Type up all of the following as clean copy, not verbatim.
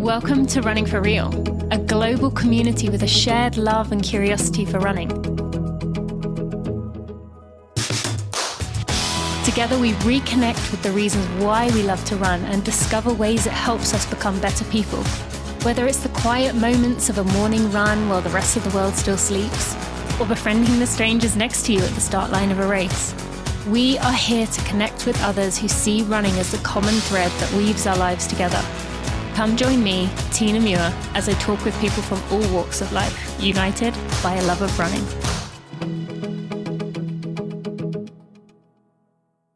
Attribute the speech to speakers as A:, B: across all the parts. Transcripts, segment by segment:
A: Welcome to Running for Real, a global community with a shared love and curiosity for running. Together we reconnect with the reasons why we love to run and discover ways it helps us become better people. Whether it's the quiet moments of a morning run while the rest of the world still sleeps, or befriending the strangers next to you at the start line of a race, we are here to connect with others who see running as the common thread that weaves our lives together. Come join me, Tina Muir, as I talk with people from all walks of life, united by a love of running.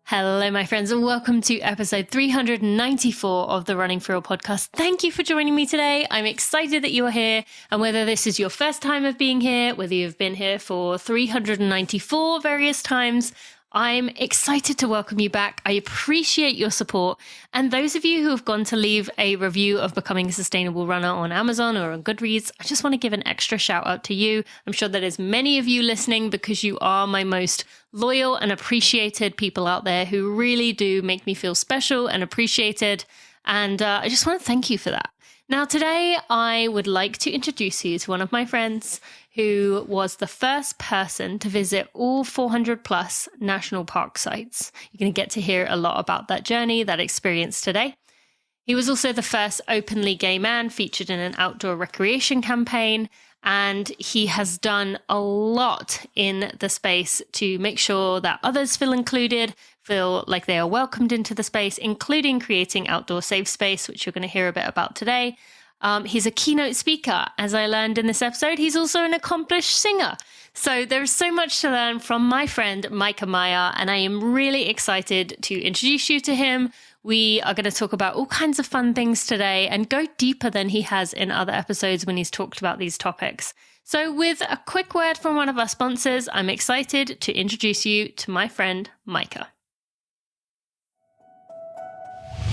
A: Hello, my friends, and welcome to episode 394 of the Running for Real podcast. Thank you for joining me today. I'm excited that you are here, and whether this is your first time of being here, whether you've been here for 394 various times, I'm excited to welcome you back. I appreciate your support. And those of you who have gone to leave a review of Becoming a Sustainable Runner on Amazon or on Goodreads, I just want to give an extra shout out to you. I'm sure that there's many of you listening because you are my most loyal and appreciated people out there who really do make me feel special and appreciated. And I just want to thank you for that. Now, today, I would like to introduce you to one of my friends who was the first person to visit all 400 plus national park sites. You're going to get to hear a lot about that journey, that experience today. He was also the first openly gay man featured in an outdoor recreation campaign, and he has done a lot in the space to make sure that others feel included, feel like they are welcomed into the space, including creating outdoor safe space, which you're going to hear a bit about today. He's a keynote speaker. As I learned in this episode, he's also an accomplished singer. So there is so much to learn from my friend, Mikah Meyer, and I am really excited to introduce you to him. We are going to talk about all kinds of fun things today and go deeper than he has in other episodes when he's talked about these topics. So with a quick word from one of our sponsors, I'm excited to introduce you to my friend, Mikah.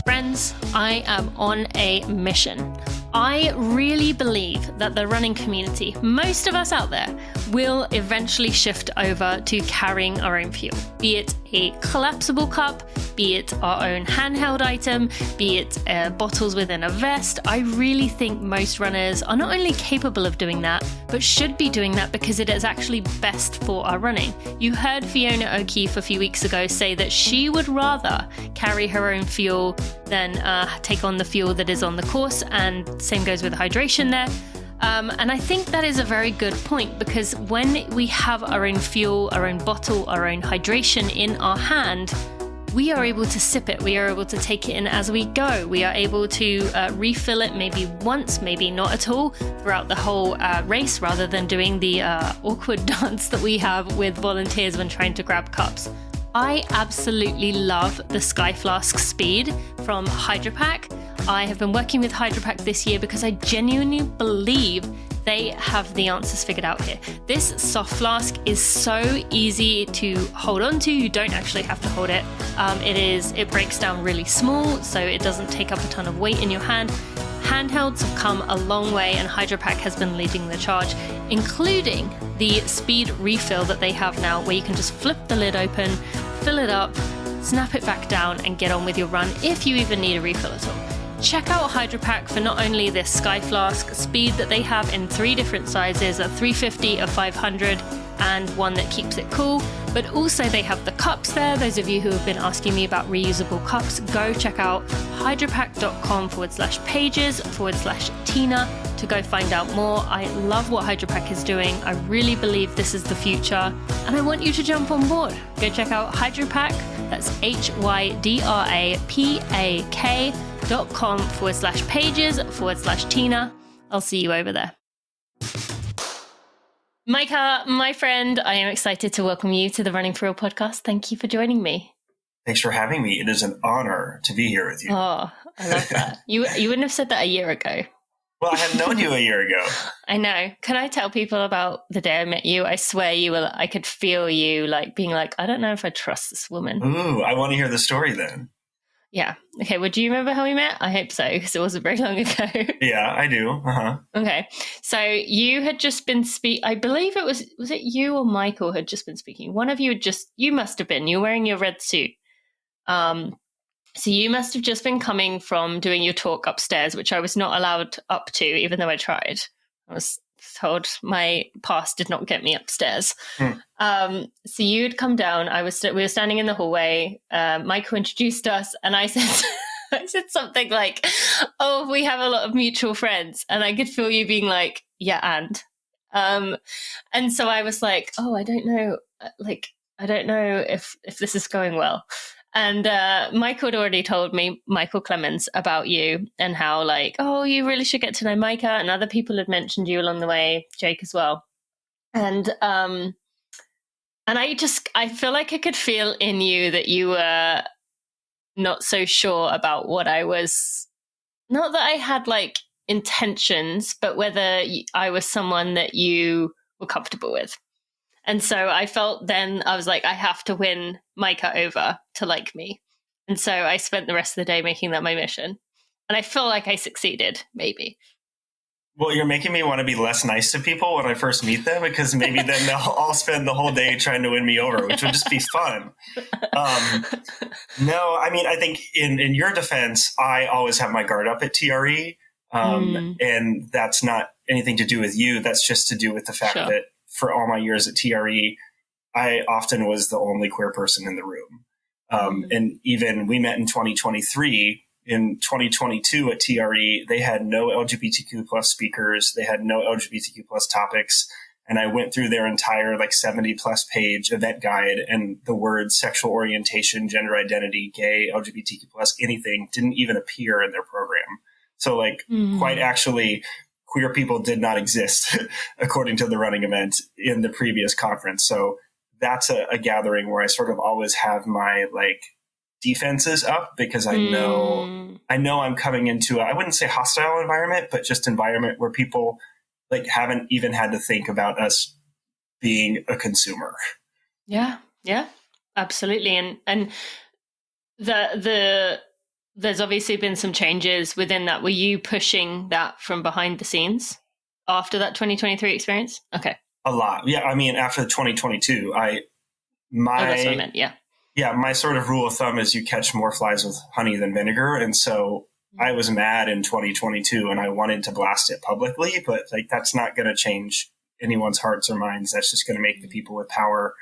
A: Friends, I am on a mission. I really believe that the running community, most of us out there, will eventually shift over to carrying our own fuel, be it a collapsible cup, be it our own handheld item, be it bottles within a vest. I really think most runners are not only capable of doing that, but should be doing that because it is actually best for our running. You heard Fiona O'Keefe a few weeks ago say that she would rather carry her own fuel than take on the fuel that is on the course, and same goes with hydration there. And I think that is a very good point, because when we have our own fuel, our own bottle, our own hydration in our hand, we are able to sip it. We are able to take it in as we go. We are able to refill it maybe once, maybe not at all throughout the whole race, rather than doing the awkward dance that we have with volunteers when trying to grab cups. I absolutely love the Sky Flask Speed from Hydro Pack. I have been working with Hydro Pack this year because I genuinely believe they have the answers figured out here. This soft flask is so easy to hold on to. You don't actually have to hold it. It breaks down really small, so it doesn't take up a ton of weight in your hand. Handhelds have come a long way, and Hydro Pack has been leading the charge, including the speed refill that they have now, where you can just flip the lid open, fill it up, snap it back down, and get on with your run if you even need a refill at all. Check out Hydro Pack for not only this Sky Flask Speed that they have in 3 different sizes, a 350, a 500, and one that keeps it cool, but also they have the cups there. Those of you who have been asking me about reusable cups, go check out hydropack.com/pages/Tina to go find out more. I love what Hydro Pack is doing. I really believe this is the future, and I want you to jump on board. Go check out Hydro Pack. That's hydrapack.com/pages/Tina. I'll see you over there. Mikah, my friend, I am excited to welcome you to the Running for Real podcast. Thank you for joining me.
B: Thanks for having me. It is an honor to be here with you.
A: Oh, I love that. You wouldn't have said that a year ago.
B: Well, I had known you a year ago.
A: I know. Can I tell people about the day I met you? I swear I could feel you being like, I don't know if I trust this woman.
B: Ooh, I want to hear the story then.
A: Yeah. Okay. Well, do you remember how we met? I hope so, because it wasn't very long ago.
B: Yeah, I do. Uh-huh.
A: Okay. So you had just been I believe was it you or Michael had just been speaking? One of you you must have been. You were wearing your red suit. So you must have just been coming from doing your talk upstairs, which I was not allowed up to, even though I tried. I was told my pass did not get me upstairs. So you'd come down. We were standing in the hallway. Michael introduced us, and I said, I said something like, "Oh, we have a lot of mutual friends," and I could feel you being like, "Yeah, and so I was like, "Oh, I don't know, I don't know if this is going well." And Michael had already told me, Michael Clemens, about you and how like, oh, you really should get to know Micah, and other people had mentioned you along the way, Jake as well. And I feel like I could feel in you that you were not so sure about what I was, not that I had like intentions, but whether I was someone that you were comfortable with. And so I felt then I was like, I have to win Micah over to like me. And so I spent the rest of the day making that my mission. And I feel like I succeeded, maybe.
B: Well, you're making me want to be less nice to people when I first meet them, because maybe then they'll all spend the whole day trying to win me over, which would just be fun. No, I mean, I think in your defense, I always have my guard up at TRE. And that's not anything to do with you. That's just to do with the fact that for all my years at TRE, I often was the only queer person in the room. And even we met in 2023. In 2022 at TRE, they had no LGBTQ plus speakers. They had no LGBTQ plus topics. And I went through their entire 70 plus page event guide, and the words sexual orientation, gender identity, gay, LGBTQ plus, anything didn't even appear in their program. So quite actually, queer people did not exist according to the running event in the previous conference. So that's a gathering where I sort of always have my defenses up, because I know I'm coming into I wouldn't say hostile environment, but just environment where people haven't even had to think about us being a consumer.
A: Yeah, absolutely. And there's obviously been some changes within that. Were you pushing that from behind the scenes after that 2023 experience? Okay.
B: A lot. Yeah. I mean, after the 2022, that's what I meant. Yeah. Yeah. My sort of rule of thumb is you catch more flies with honey than vinegar. And so I was mad in 2022 and I wanted to blast it publicly, but that's not going to change anyone's hearts or minds. That's just going to make the people with power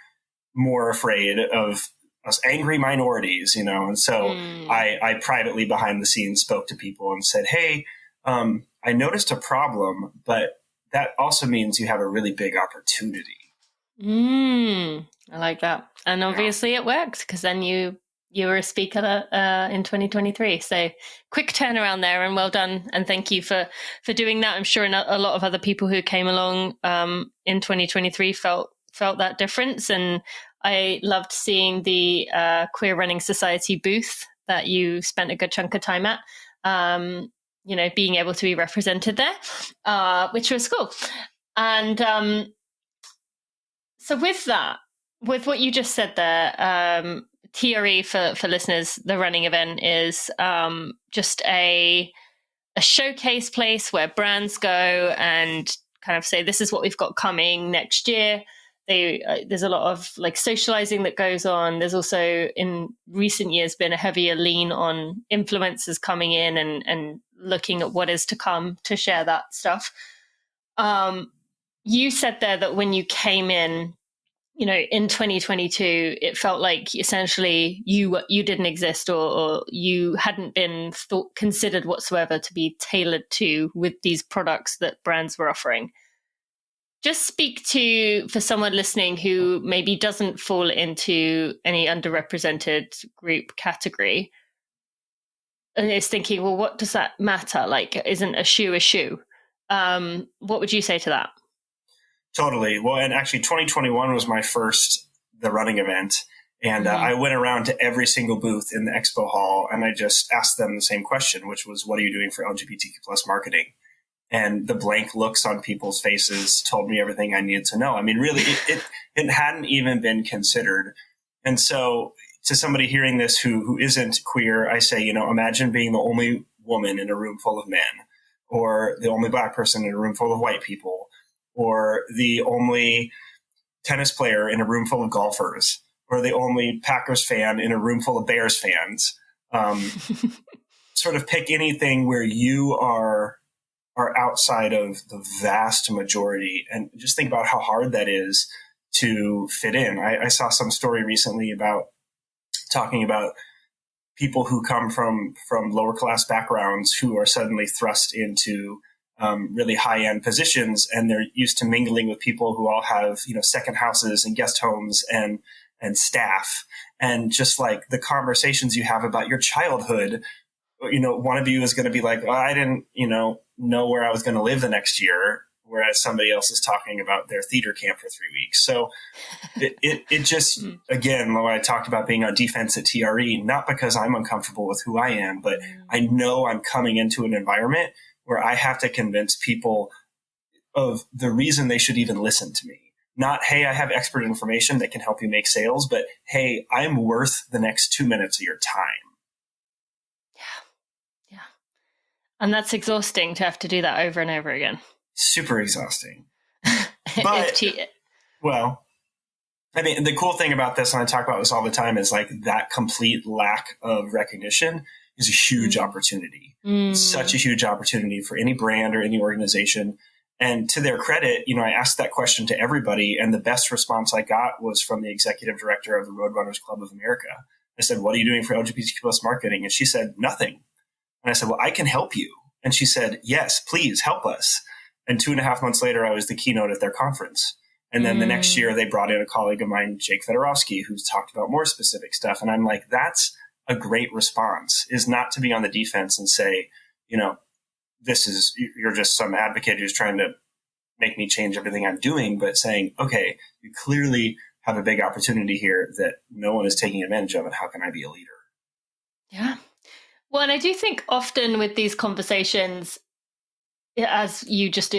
B: more afraid of us angry minorities, And so I privately behind the scenes spoke to people and said, hey, I noticed a problem, but that also means you have a really big opportunity.
A: I like that. And obviously it worked, because then you were a speaker in 2023. So quick turnaround there, and well done. And thank you for doing that. I'm sure a lot of other people who came along in 2023 felt that difference. And I loved seeing the Queer Running Society booth that you spent a good chunk of time at, being able to be represented there, which was cool. And so with that, with what you just said there, TRE for listeners, the running event is just a showcase place where brands go and kind of say, this is what we've got coming next year. There's a lot of socializing that goes on. There's also in recent years been a heavier lean on influencers coming in and looking at what is to come to share that stuff. You said there that when you came in, in 2022, it felt like essentially you didn't exist, or you hadn't been considered whatsoever to be tailored to with these products that brands were offering. Just speak to, for someone listening who maybe doesn't fall into any underrepresented group category and is thinking, well, what does that matter? Isn't a shoe a shoe? What would you say to that?
B: Totally. Well, and actually 2021 was my first, the running event. And I went around to every single booth in the expo hall, and I just asked them the same question, which was, what are you doing for LGBTQ plus marketing? And the blank looks on people's faces told me everything I needed to know. I mean, really, it hadn't even been considered. And so to somebody hearing this who isn't queer, I say, imagine being the only woman in a room full of men, or the only Black person in a room full of white people, or the only tennis player in a room full of golfers, or the only Packers fan in a room full of Bears fans. sort of pick anything where you are outside of the vast majority, and just think about how hard that is to fit in. I saw some story recently about talking about people who come from lower class backgrounds who are suddenly thrust into really high end positions, and they're used to mingling with people who all have, second houses and guest homes and staff, and just like the conversations you have about your childhood, one of you is going to be like, well, I didn't, know where I was going to live the next year, whereas somebody else is talking about their theater camp for 3 weeks. So it just, again, when I talked about being on defense at TRE, not because I'm uncomfortable with who I am, but I know I'm coming into an environment where I have to convince people of the reason they should even listen to me. Not, hey, I have expert information that can help you make sales, but hey, I'm worth the next 2 minutes of your time.
A: Yeah. And that's exhausting to have to do that over and over again.
B: Super exhausting. But, well, I mean, the cool thing about this, and I talk about this all the time, is like that complete lack of recognition is a huge opportunity. Such a huge opportunity for any brand or any organization. And to their credit, I asked that question to everybody, and the best response I got was from the executive director of the Roadrunners Club of America. I said, what are you doing for LGBTQ plus marketing? And she said, nothing. And I said, well, I can help you. And she said, yes, please help us. And 2.5 months later, I was the keynote at their conference. And then the next year, they brought in a colleague of mine, Jake Fedorovsky, who's talked about more specific stuff. And I'm like, that's a great response, is not to be on the defense and say, you're just some advocate who's trying to make me change everything I'm doing, but saying, okay, you clearly have a big opportunity here that no one is taking advantage of, and how can I be a leader?
A: Yeah. Well, and I do think often with these conversations, as you just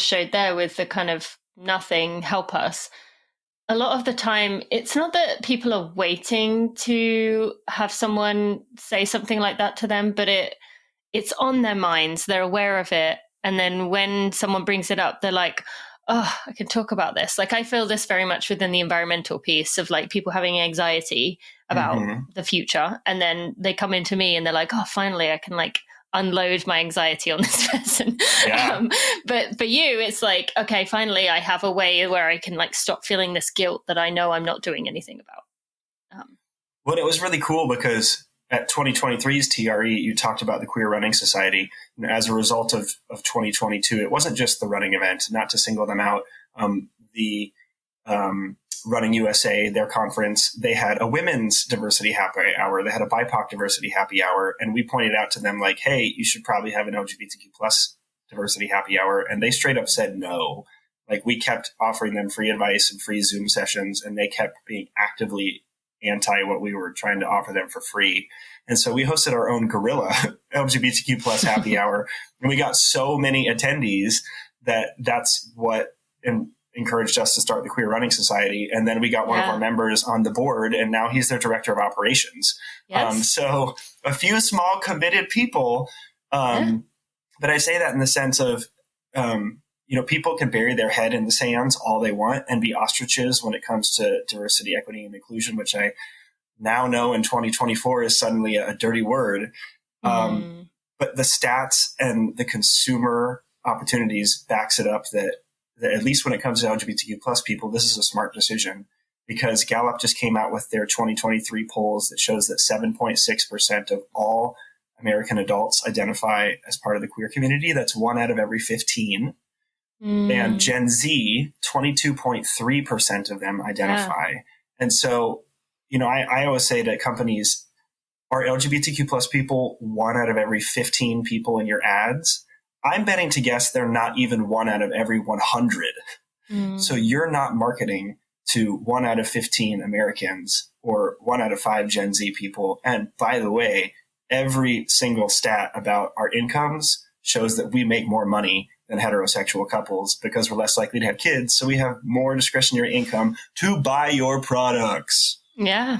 A: showed there with the kind of nothing, help us, a lot of the time, it's not that people are waiting to have someone say something like that to them, but it's on their minds. They're aware of it. And then when someone brings it up, they're like, oh, I can talk about this. Like, I feel this very much within the environmental piece of like people having anxiety about the future. And then they come into me and they're like, oh, finally, I can like unload my anxiety on this person.
B: Yeah.
A: But for you, it's like, okay, finally, I have a way where I can like stop feeling this guilt that I know I'm not doing anything about.
B: Well, it was really cool because at 2023's TRE, you talked about the Queer Running Society. And as a result of 2022, it wasn't just the running event, not to single them out. The Running USA, their conference, they had a women's diversity happy hour. They had a BIPOC diversity happy hour. And we pointed out to them like, hey, you should probably have an LGBTQ plus diversity happy hour. And they straight up said no. Like, we kept offering them free advice and free Zoom sessions, and they kept being actively anti what we were trying to offer them for free. And so we hosted our own guerrilla LGBTQ plus happy hour. And we got so many attendees that's what encouraged us to start the Queer Running Society. And then we got one of our members on the board, and now he's their director of operations. Yes. So a few small committed people. But I say that in the sense of, people can bury their head in the sands all they want and be ostriches when it comes to diversity, equity, and inclusion, which I now know in 2024 is suddenly a dirty word. But the stats and the consumer opportunities backs it up that at least when it comes to LGBTQ plus people, this is a smart decision, because Gallup just came out with their 2023 polls that shows that 7.6% of all American adults identify as part of the queer community. That's 1 out of every 15. And Gen Z, 22.3% of them identify. Yeah. And so, I always say to companies, are LGBTQ plus people 1 out of every 15 people in your ads? I'm betting to guess they're not even 1 out of every 100. So you're not marketing to 1 out of 15 Americans or 1 out of 5 Gen Z people. And by the way, every single stat about our incomes shows that we make more money than heterosexual couples because we're less likely to have kids. So we have more discretionary income to buy your products. Yeah.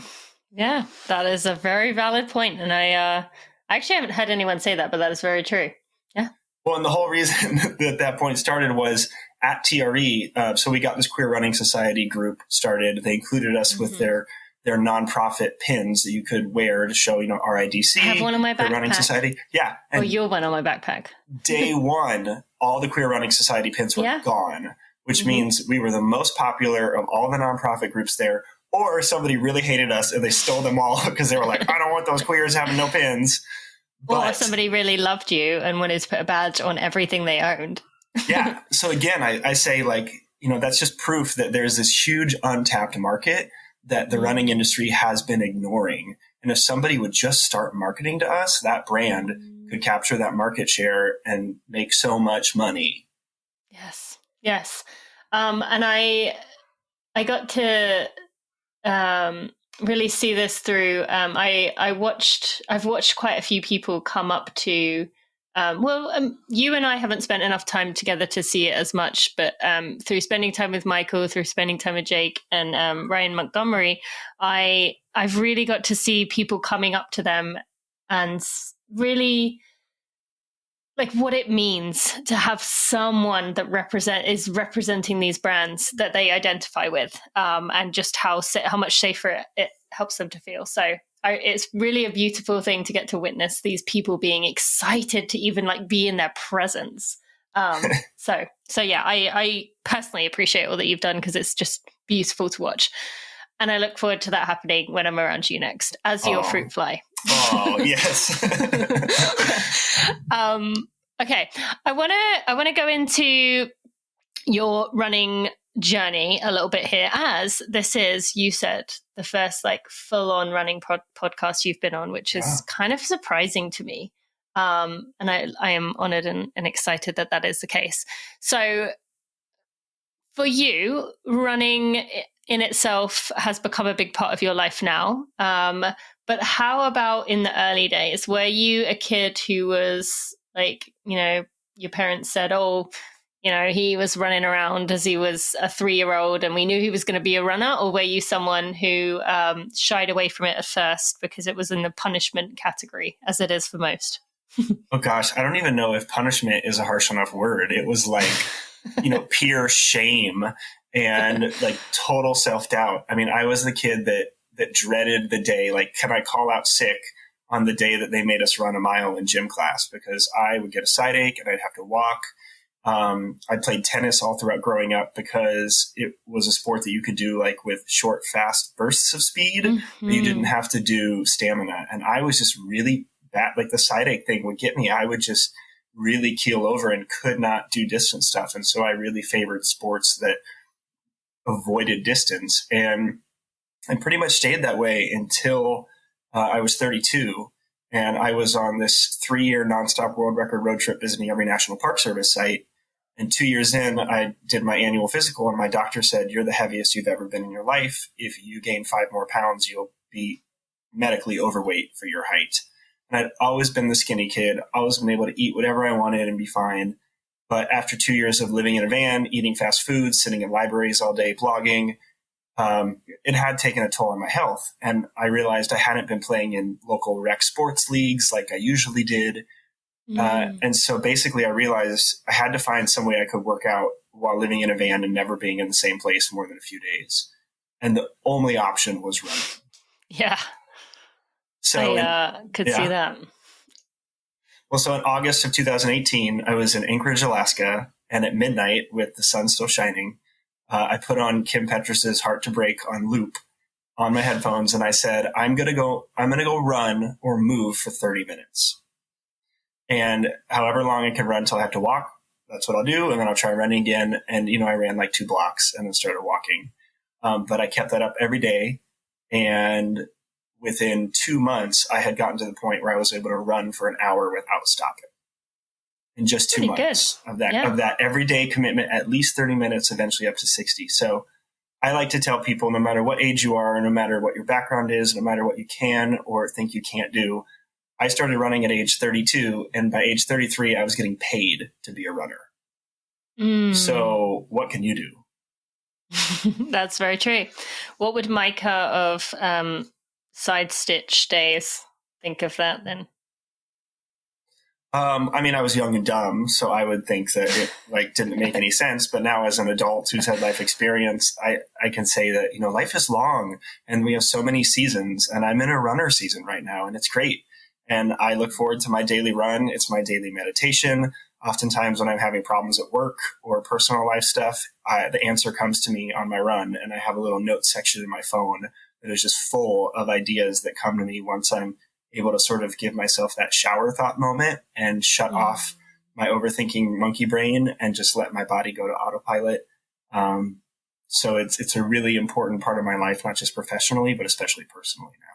A: Yeah. That is a very valid point. And I actually haven't heard anyone say that, but that is very true. Yeah.
B: Well, and the whole reason that point started was at TRE. So we got this Queer Running Society group started. They included us with their their nonprofit pins that you could wear to show, RIDC.
A: I have one on my
B: Queer Running
A: backpack.
B: Society. Yeah. And
A: you're one on my backpack.
B: day one, all the Queer Running Society pins were gone, which means we were the most popular of all the nonprofit groups there. Or somebody really hated us and they stole them all because they were like, I don't want those queers having no pins.
A: Or somebody really loved you and wanted to put a badge on everything they owned.
B: Yeah. So again, I say that's just proof that there's this huge untapped market that the running industry has been ignoring. And if somebody would just start marketing to us, that brand could capture that market share and make so much money.
A: Yes. Yes. And I got to really see this through. I've watched quite a few people come up to. You and I haven't spent enough time together to see it as much, but through spending time with Michael, through spending time with Jake and Ryan Montgomery, I've really got to see people coming up to them and really like what it means to have someone that is representing these brands that they identify with, and just how much safer it helps them to feel. So it's really a beautiful thing to get to witness these people being excited to even like be in their presence. So yeah, I personally appreciate all that you've done because it's just beautiful to watch. And I look forward to that happening when I'm around you next as your fruit fly.
B: Oh, yes.
A: Okay. I want to go into your running journey a little bit here, as this is, you said, the first like full on running podcast you've been on, which is kind of surprising to me. And I am honored and excited that is the case. So for you, running in itself has become a big part of your life now. But how about in the early days? Were you a kid who was like, your parents said, he was running around as he was a 3-year-old and we knew he was going to be a runner? Or were you someone who shied away from it at first because it was in the punishment category, as it is for most?
B: Oh, gosh, I don't even know if punishment is a harsh enough word. It was like, pure shame and like total self-doubt. I mean, I was the kid that dreaded the day, like, can I call out sick on the day that they made us run a mile in gym class, because I would get a side ache and I'd have to walk. I played tennis all throughout growing up because it was a sport that you could do like with short, fast bursts of speed, but you didn't have to do stamina. And I was just really bad. Like the side ache thing would get me. I would just really keel over and could not do distance stuff. And so I really favored sports that avoided distance. And I pretty much stayed that way until I was 32. And I was on this 3-year nonstop world record road trip visiting every National Park Service site. And 2 years in, I did my annual physical, and my doctor said, you're the heaviest you've ever been in your life. If you gain 5 more pounds, you'll be medically overweight for your height. And I'd always been the skinny kid, always been able to eat whatever I wanted and be fine. But after 2 years of living in a van, eating fast food, sitting in libraries all day, blogging, it had taken a toll on my health. And I realized I hadn't been playing in local rec sports leagues like I usually did. And so basically I realized I had to find some way I could work out while living in a van and never being in the same place more than a few days. And the only option was running.
A: Yeah.
B: So
A: I could see that.
B: Well, so in August of 2018, I was in Anchorage, Alaska, and at midnight with the sun still shining, I put on Kim Petras's Heart to Break on loop on my headphones. And I said, I'm going to go run or move for 30 minutes. And however long I can run until I have to walk, that's what I'll do. And then I'll try running again. And, I ran like 2 blocks and then started walking. But I kept that up every day. And within 2 months, I had gotten to the point where I was able to run for an hour without stopping. In just 2 months of that everyday commitment, at least 30 minutes, eventually up to 60. So I like to tell people, no matter what age you are, no matter what your background is, no matter what you can or think you can't do, I started running at age 32, and by age 33, I was getting paid to be a runner. So what can you do?
A: That's very true. What would Mikah of Side Stitch days think of that then?
B: I mean, I was young and dumb, so I would think that it didn't make any sense. But now as an adult who's had life experience, I can say that, life is long and we have so many seasons, and I'm in a runner season right now and it's great. And I look forward to my daily run. It's my daily meditation. Oftentimes when I'm having problems at work or personal life stuff, the answer comes to me on my run, and I have a little note section in my phone that is just full of ideas that come to me once I'm able to sort of give myself that shower thought moment and shut off my overthinking monkey brain and just let my body go to autopilot. So it's a really important part of my life, not just professionally, but especially personally now.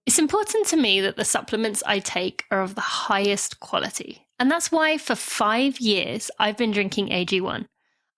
A: It's important to me that the supplements I take are of the highest quality. And that's why for 5 years, I've been drinking AG1.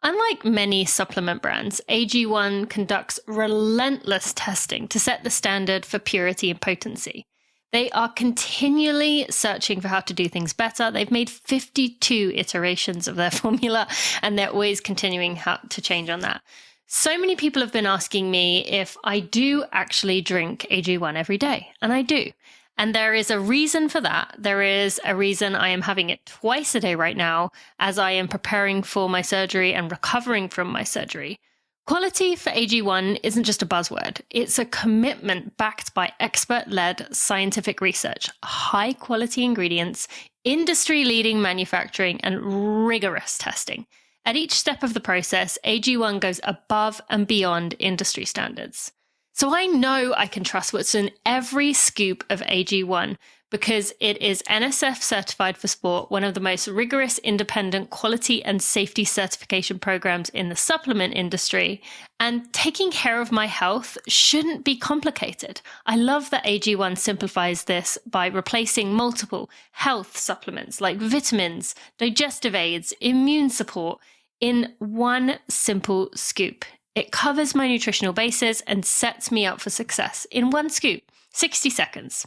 A: Unlike many supplement brands, AG1 conducts relentless testing to set the standard for purity and potency. They are continually searching for how to do things better. They've made 52 iterations of their formula, and they're always continuing to change on that. So many people have been asking me if I do actually drink AG1 every day, and I do. And there is a reason for that. There is a reason I am having it twice a day right now as I am preparing for my surgery and recovering from my surgery. Quality for AG1 isn't just a buzzword. It's a commitment backed by expert-led scientific research, high-quality ingredients, industry-leading manufacturing, and rigorous testing. At each step of the process, AG1 goes above and beyond industry standards. So I know I can trust what's in every scoop of AG1 because it is NSF certified for sport, one of the most rigorous independent quality and safety certification programs in the supplement industry. And taking care of my health shouldn't be complicated. I love that AG1 simplifies this by replacing multiple health supplements like vitamins, digestive aids, immune support in one simple scoop. It covers my nutritional bases and sets me up for success in one scoop, 60 seconds.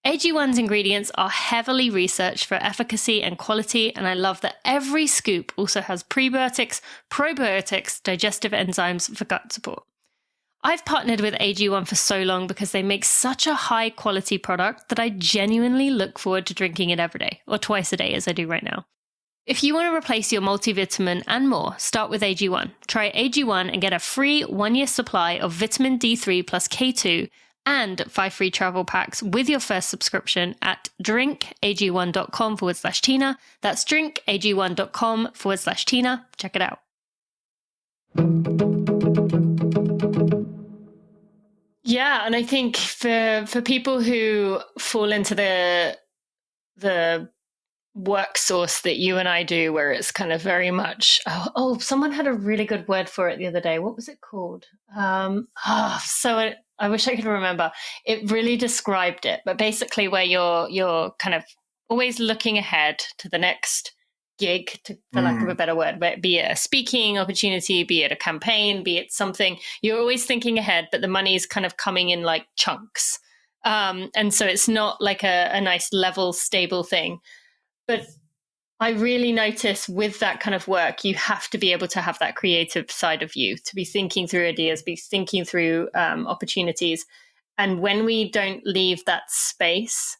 A: AG1's ingredients are heavily researched for efficacy and quality, and I love that every scoop also has prebiotics, probiotics, digestive enzymes for gut support. I've partnered with AG1 for so long because they make such a high quality product that I genuinely look forward to drinking it every day, or twice a day as I do right now. If you want to replace your multivitamin and more, start with AG1. Try AG1 and get a free 1-year supply of vitamin D3 plus K2 and 5 free travel packs with your first subscription at drinkag1.com/Tina. That's drinkag1.com/Tina. Check it out. Yeah, and I think for people who fall into the work source that you and I do, where it's kind of very much, someone had a really good word for it the other day. What was it called? I wish I could remember. It really described it, but basically where you're kind of always looking ahead to the next gig, for lack of a better word, but be it a speaking opportunity, be it a campaign, be it something, you're always thinking ahead, but the money is kind of coming in like chunks. And so it's not like a nice level, stable thing. But I really notice with that kind of work, you have to be able to have that creative side of you, to be thinking through ideas, be thinking through opportunities. And when we don't leave that space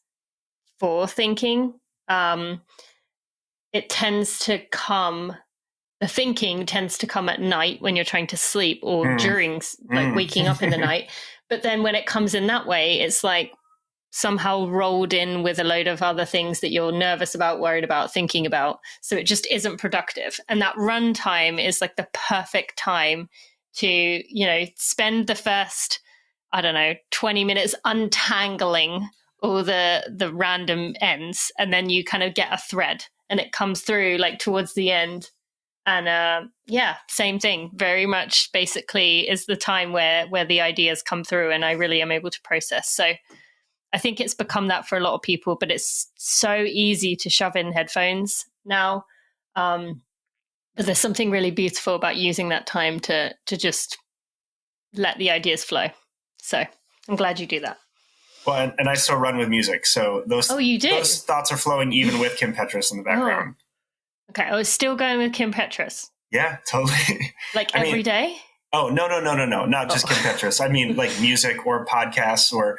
A: for thinking, the thinking tends to come at night when you're trying to sleep or during waking up in the night. But then when it comes in that way, it's like somehow rolled in with a load of other things that you're nervous about, worried about, thinking about. So it just isn't productive. And that run time is like the perfect time to, spend the first, 20 minutes untangling all the random ends. And then you kind of get a thread and it comes through like towards the end. And same thing, very much basically is the time where the ideas come through and I really am able to process. So I think it's become that for a lot of people, but it's so easy to shove in headphones now. But there's something really beautiful about using that time to just let the ideas flow. So I'm glad you do that.
B: Well, and I still run with music. So you do? Those thoughts are flowing even with Kim Petras in the background.
A: Okay, I was still going with Kim Petras.
B: Yeah, totally.
A: Like every day?
B: Oh, no. Not just Kim Petras. I mean, like music or podcasts or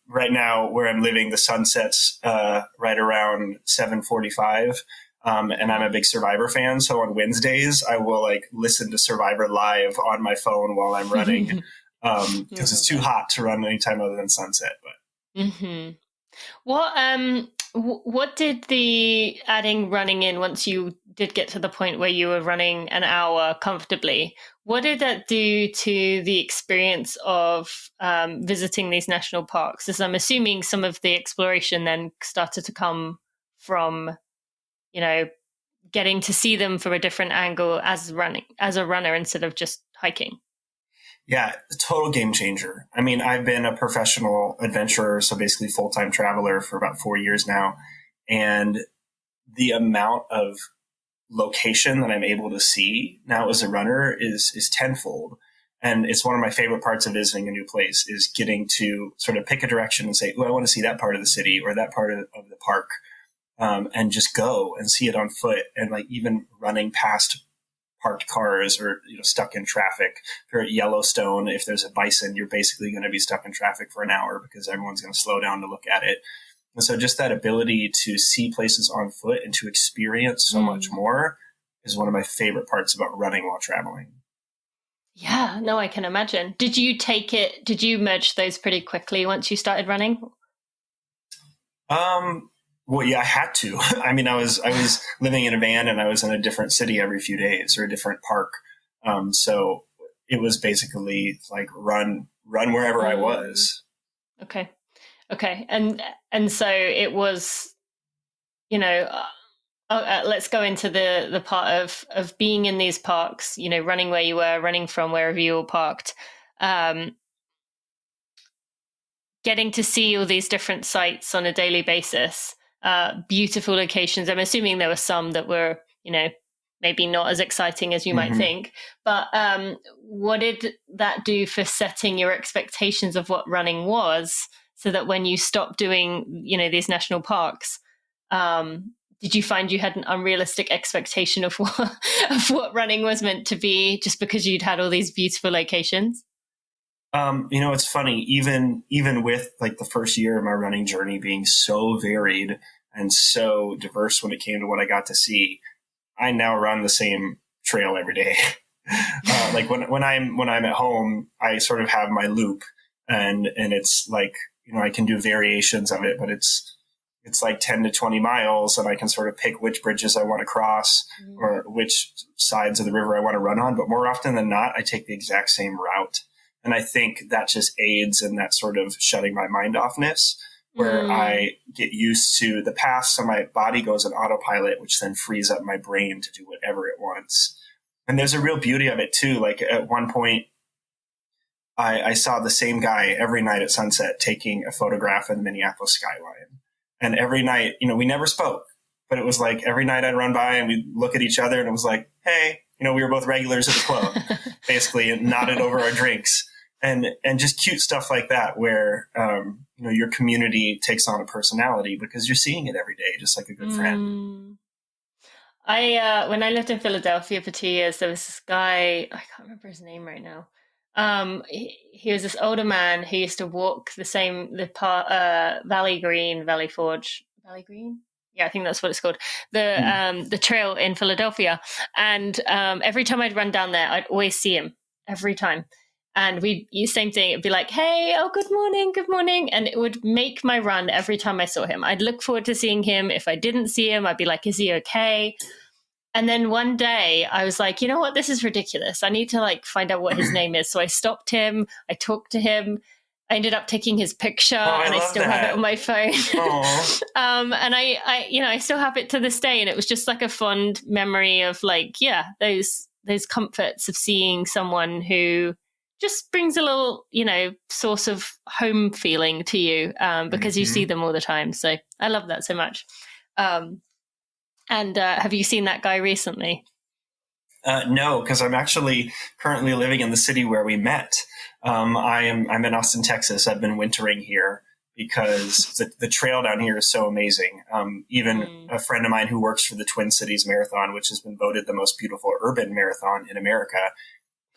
B: right now where I'm living, the sun sets right around 7:45. And I'm a big Survivor fan. So on Wednesdays, I will like listen to Survivor live on my phone while I'm running because it's too hot to run anytime other than sunset. But
A: what did the adding running in, once you did get to the point where you were running an hour comfortably, what did that do to the experience of visiting these national parks? As I'm assuming some of the exploration then started to come from, getting to see them from a different angle as a runner instead of just hiking.
B: Yeah, total game changer. I mean, I've been a professional adventurer, so basically full-time traveler for about 4 years now. And the amount of location that I'm able to see now as a runner is tenfold. And it's one of my favorite parts of visiting a new place is getting to sort of pick a direction and say, oh, I want to see that part of the city or that part of the park. And just go and see it on foot, and like even running past parked cars or stuck in traffic. If you're at Yellowstone, if there's a bison, you're basically going to be stuck in traffic for an hour because everyone's going to slow down to look at it. And so just that ability to see places on foot and to experience so much more is one of my favorite parts about running while traveling.
A: Yeah, no, I can imagine. Did you merge those pretty quickly once you started running?
B: Well, yeah, I had to. I mean, I was living in a van and I was in a different city every few days or a different park. So it was basically like run wherever I was.
A: Okay. And so it was, let's go into the part of being in these parks, running where you were, running from wherever you were parked, getting to see all these different sites on a daily basis. Beautiful locations. I'm assuming there were some that were, maybe not as exciting as you might think. But what did that do for setting your expectations of what running was, so that when you stopped doing, these national parks, did you find you had an unrealistic expectation of what running was meant to be, just because you'd had all these beautiful locations?
B: It's funny, even with like the first year of my running journey being so varied and so diverse when it came to what I got to see, I now run the same trail every day. Like when I'm at home, I sort of have my loop and it's like, I can do variations of it, but it's like 10 to 20 miles and I can sort of pick which bridges I want to cross or which sides of the river I want to run on. But more often than not, I take the exact same route. And I think that just aids in that sort of shutting my mind offness, where I get used to the path. So my body goes on autopilot, which then frees up my brain to do whatever it wants. And there's a real beauty of it too. Like at one point, I saw the same guy every night at sunset taking a photograph of the Minneapolis skyline. And every night, we never spoke, but it was like every night I'd run by and we'd look at each other and it was like, hey, we were both regulars at the club, basically, and nodded over our drinks. And just cute stuff like that, where, your community takes on a personality because you're seeing it every day, just like a good friend.
A: When I lived in Philadelphia for 2 years, there was this guy, I can't remember his name right now. He was this older man who used to walk the Valley Forge. Valley Green? Yeah, I think that's what it's called. The trail in Philadelphia. And every time I'd run down there, I'd always see him every time. And we'd use the same thing. It'd be like, hey, oh, good morning. And it would make my run every time I saw him. I'd look forward to seeing him. If I didn't see him, I'd be like, is he okay? And then one day I was like, you know what? This is ridiculous. I need to find out what his name is. So I stopped him. I talked to him. I ended up taking his picture and I still have it on my phone. And I still have it to this day. And it was just like a fond memory of those comforts of seeing someone who just brings a little, source of home feeling to you because you see them all the time. So I love that so much. And have you seen that guy recently?
B: No, because I'm actually currently living in the city where we met. I'm in Austin, Texas. I've been wintering here because the trail down here is so amazing. Even a friend of mine who works for the Twin Cities Marathon, which has been voted the most beautiful urban marathon in America,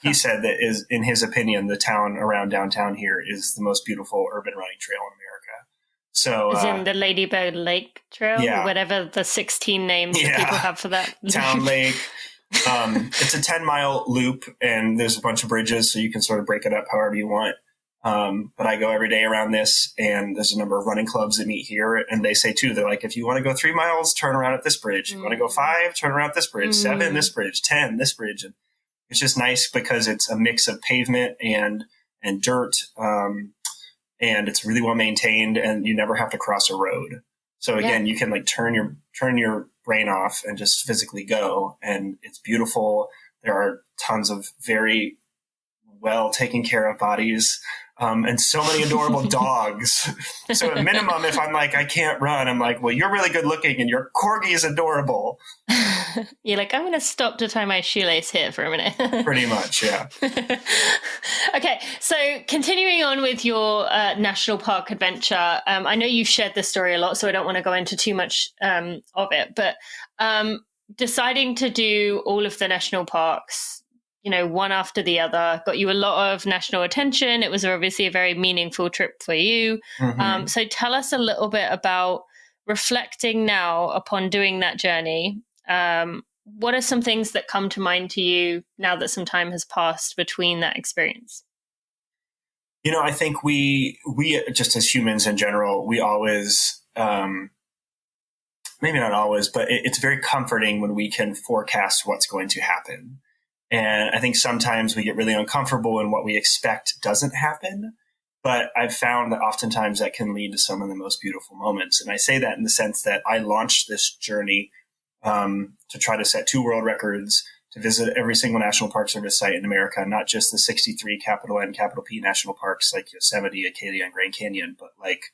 B: he said that is, in his opinion, the town around downtown here is the most beautiful urban running trail in America. So,
A: as in the Ladybird Lake Trail, or whatever the 16 names that people have for that.
B: Town Lake. It's a 10-mile loop, and there's a bunch of bridges, so you can sort of break it up however you want. But I go every day around this, and there's a number of running clubs that meet here, and they say too, they're like, if you want to go 3 miles, turn around at this bridge. If you want to go 5, turn around at this bridge. 7, this bridge. 10, this bridge. And it's just nice because it's a mix of pavement and dirt, and it's really well maintained, and you never have to cross a road. So again, you can like turn your brain off and just physically go, and it's beautiful. There are tons of very well taken care of bodies, and so many adorable dogs. So at minimum, if I'm like, I can't run, I'm like, well, you're really good looking and your corgi is adorable.
A: You're like, I'm going to stop to tie my shoelace here for a minute.
B: Pretty much, yeah.
A: Okay, so continuing on with your national park adventure, I know you've shared this story a lot, so I don't want to go into too much of it, but deciding to do all of the national parks, one after the other, got you a lot of national attention. It was obviously a very meaningful trip for you. Mm-hmm. So tell us a little bit about reflecting now upon doing that journey. What are some things that come to mind to you now that some time has passed between that experience?
B: I think we just as humans in general, we always, maybe not always, but it's very comforting when we can forecast what's going to happen. And I think sometimes we get really uncomfortable when what we expect doesn't happen. But I've found that oftentimes that can lead to some of the most beautiful moments. And I say that in the sense that I launched this journey to try to set 2 world records, to visit every single National Park Service site in America, not just the 63 capital N, capital P national parks like Yosemite, Acadia, and Grand Canyon, but like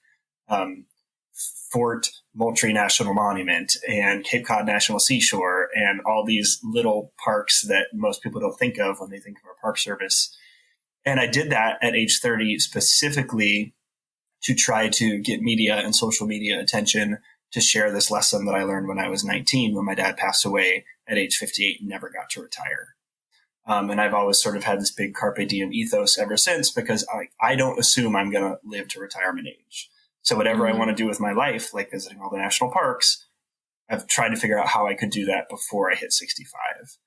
B: Fort Moultrie National Monument and Cape Cod National Seashore and all these little parks that most people don't think of when they think of our park service. And I did that at age 30 specifically to try to get media and social media attention to share this lesson that I learned when I was 19, when my dad passed away at age 58 and never got to retire. And I've always sort of had this big carpe diem ethos ever since, because I don't assume I'm going to live to retirement age. So whatever I want to do with my life, like visiting all the national parks, I've tried to figure out how I could do that before I hit 65.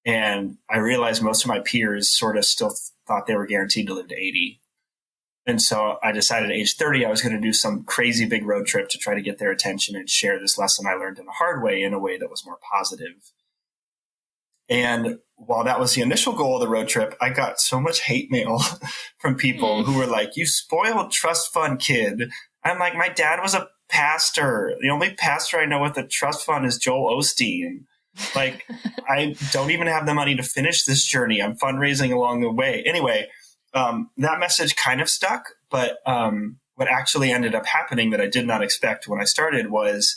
B: And I realized most of my peers sort of still thought they were guaranteed to live to 80. And so I decided at age 30, I was going to do some crazy big road trip to try to get their attention and share this lesson I learned in a hard way, in a way that was more positive. And while that was the initial goal of the road trip, I got so much hate mail from people who were like, you spoiled trust fund kid. I'm like, my dad was a pastor. The only pastor I know with a trust fund is Joel Osteen. Like, I don't even have the money to finish this journey. I'm fundraising along the way. Anyway, that message kind of stuck. But what actually ended up happening that I did not expect when I started was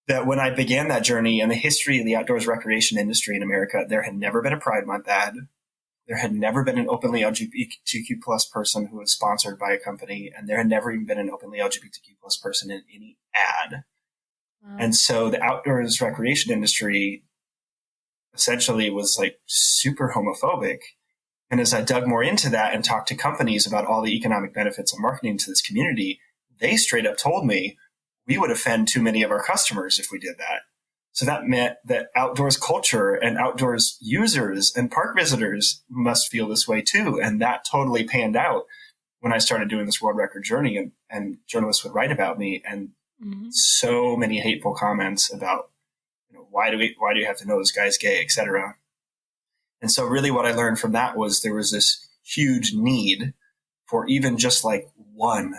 B: that when I began that journey in the history of the outdoors recreation industry in America, there had never been a Pride Month ad. There had never been an openly LGBTQ plus person who was sponsored by a company, and there had never even been an openly LGBTQ plus person in any ad. Wow. And so the outdoors recreation industry essentially was like super homophobic. And as I dug more into that and talked to companies about all the economic benefits of marketing to this community, they straight up told me we would offend too many of our customers if we did that. So that meant that outdoors culture and outdoors users and park visitors must feel this way too. And that totally panned out when I started doing this world record journey, and journalists would write about me, and so many hateful comments about, why do you have to know this guy's gay, etc. And so really what I learned from that was there was this huge need for even just like one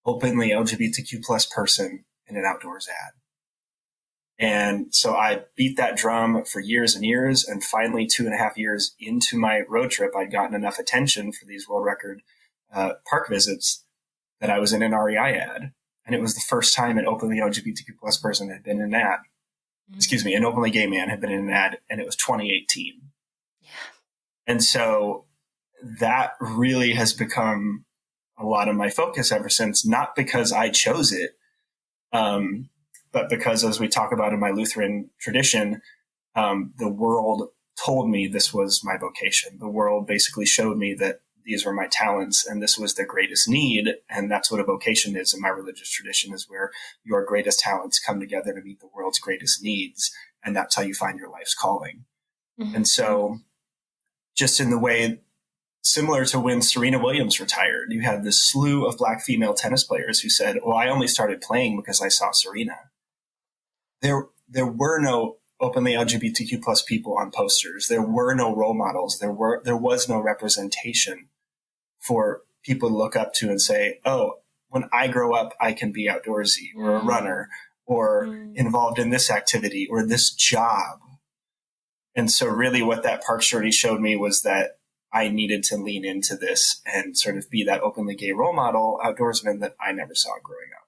B: openly LGBTQ plus person in an outdoors ad. And so I beat that drum for years and years. And finally, 2.5 years into my road trip, I'd gotten enough attention for these world record park visits that I was in an REI ad. And it was the first time an openly LGBTQ plus person had been in an ad. Excuse me, an openly gay man had been in an ad, and it was 2018. Yeah. And so that really has become a lot of my focus ever since, not because I chose it, but because, as we talk about in my Lutheran tradition, the world told me this was my vocation. The world basically showed me that these were my talents and this was their greatest need. And that's what a vocation is in my religious tradition, is where your greatest talents come together to meet the world's greatest needs. And that's how you find your life's calling. Mm-hmm. And so just in the way similar to when Serena Williams retired, you had this slew of Black female tennis players who said, well, I only started playing because I saw Serena. There were no openly LGBTQ plus people on posters. There were no role models. There was no representation for people to look up to and say, oh, when I grow up, I can be outdoorsy or a runner or involved in this activity or this job. And so really what that Parks journey showed me was that I needed to lean into this and sort of be that openly gay role model outdoorsman that I never saw growing up.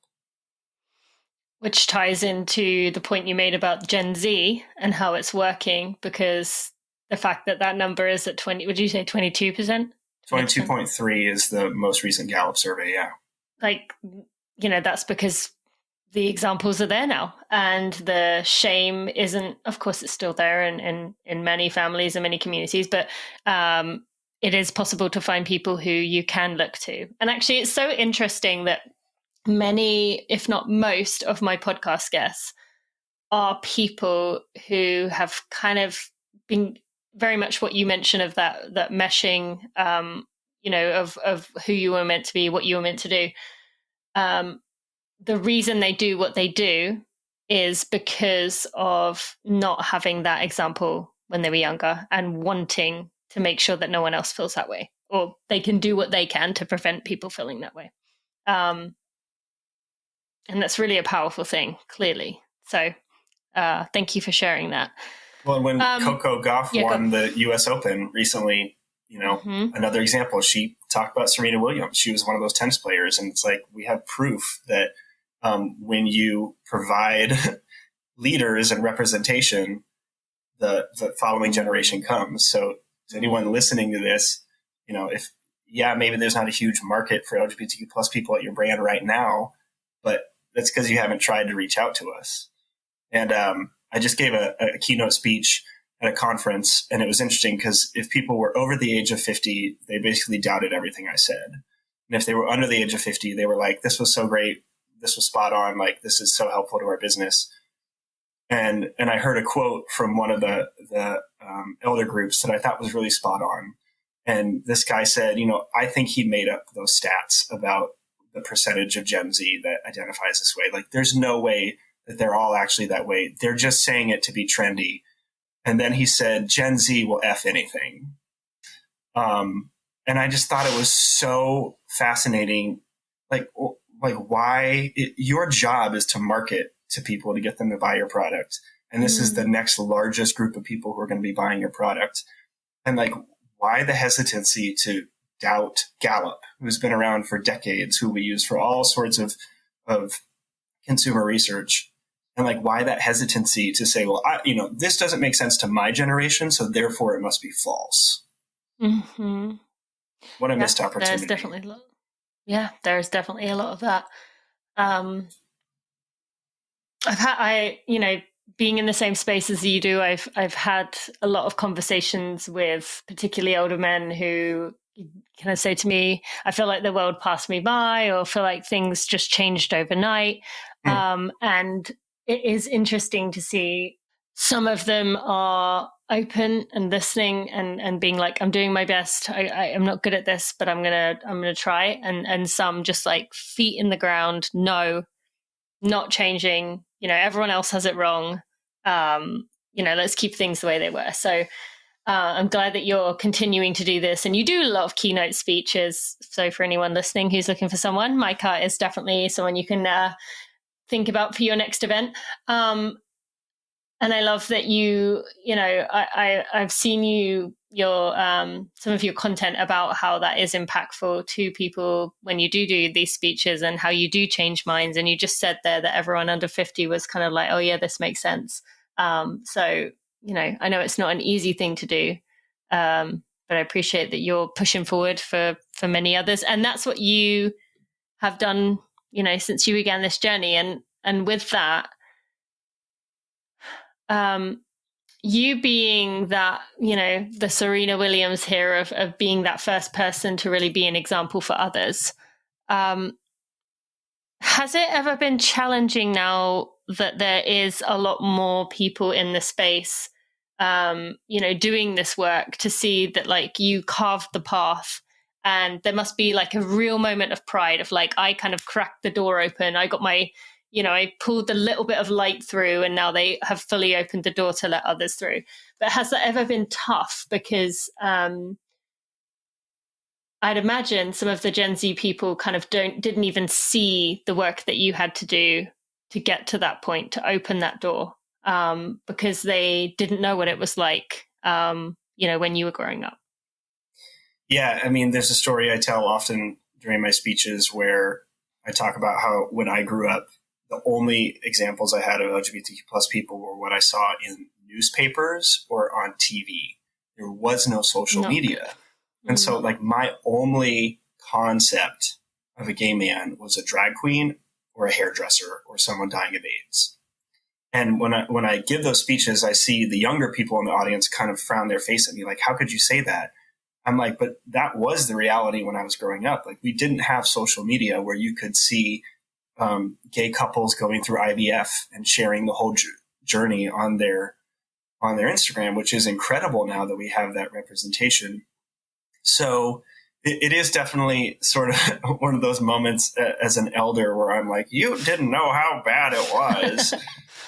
A: Which ties into the point you made about Gen Z and how it's working, because the fact that that number is at 20, would you say 22%?
B: 22.3 is the most recent Gallup survey, yeah.
A: Like, you know, that's because the examples are there now, and the shame isn't, of course, it's still there in many families and many communities, but it is possible to find people who you can look to. And actually, it's so interesting that many, if not most, of my podcast guests are people who have kind of been very much what you mentioned of that meshing, you know, of who you were meant to be, what you were meant to do. The reason they do what they do is because of not having that example when they were younger and wanting to make sure that no one else feels that way, or they can do what they can to prevent people feeling that way. And that's really a powerful thing, clearly. So thank you for sharing that.
B: Well, when Coco Gauff won the U.S. Open recently, you know, another example, she talked about Serena Williams. She was one of those tennis players. And it's like, we have proof that when you provide leaders and representation, the following generation comes. So to anyone listening to this, you know, maybe there's not a huge market for LGBTQ plus people at your brand right now, but that's because you haven't tried to reach out to us. And I just gave a keynote speech at a conference, and it was interesting because if people were over the age of 50, they basically doubted everything I said. And if they were under the age of 50, they were like, this was so great. This was spot on. Like, this is so helpful to our business. And I heard a quote from one of the elder groups that I thought was really spot on. And this guy said, you know, I think he made up those stats about the percentage of Gen Z that identifies this way. Like, there's no way that they're all actually that way. They're just saying it to be trendy. And then he said, Gen Z will F anything. And I just thought it was so fascinating. Like why your job is to market to people to get them to buy your product. And this is the next largest group of people who are going to be buying your product. And like, why the hesitancy to doubt Gallup, who's been around for decades, who we use for all sorts of consumer research? And like, why that hesitancy to say, well, this doesn't make sense to my generation, so therefore it must be false. Mm-hmm. What a missed opportunity.
A: There's definitely a lot of that. Being in the same space as you do, I've had a lot of conversations with particularly older men who kind of say to me, I feel like the world passed me by, or feel like things just changed overnight. And it is interesting to see some of them are open and listening and being like, I'm doing my best. I am not good at this, but I'm gonna try. And some just like feet in the ground, no, not changing. You know, everyone else has it wrong. Let's keep things the way they were. So I'm glad that you're continuing to do this, and you do a lot of keynote speeches. So for anyone listening who's looking for someone, Mikah is definitely someone you can think about for your next event. And I love that I've seen your some of your content about how that is impactful to people when you do these speeches, and how you do change minds. And you just said there that everyone under 50 was kind of like, oh yeah, this makes sense. So, you know, I know it's not an easy thing to do, but I appreciate that you're pushing forward for many others. And that's what you have done, you know, since you began this journey. And with that, you being that, the Serena Williams here of being that first person to really be an example for others, has it ever been challenging now that there is a lot more people in the space, doing this work, to see that like you carved the path, and there must be like a real moment of pride of like, I kind of cracked the door open. I got my, I pulled a little bit of light through, and now they have fully opened the door to let others through. But has that ever been tough? Because I'd imagine some of the Gen Z people kind of didn't even see the work that you had to do to get to that point, to open that door, because they didn't know what it was like, when you were growing up.
B: Yeah, I mean, there's a story I tell often during my speeches where I talk about how when I grew up, the only examples I had of LGBTQ plus people were what I saw in newspapers or on TV. There was no social media. And so like my only concept of a gay man was a drag queen or a hairdresser or someone dying of AIDS. And when I give those speeches, I see the younger people in the audience kind of frown their face at me like, how could you say that? I'm like, but that was the reality when I was growing up. Like, we didn't have social media where you could see gay couples going through IVF and sharing the whole journey on their Instagram, which is incredible now that we have that representation. So it is definitely sort of one of those moments as an elder where I'm like, you didn't know how bad it was.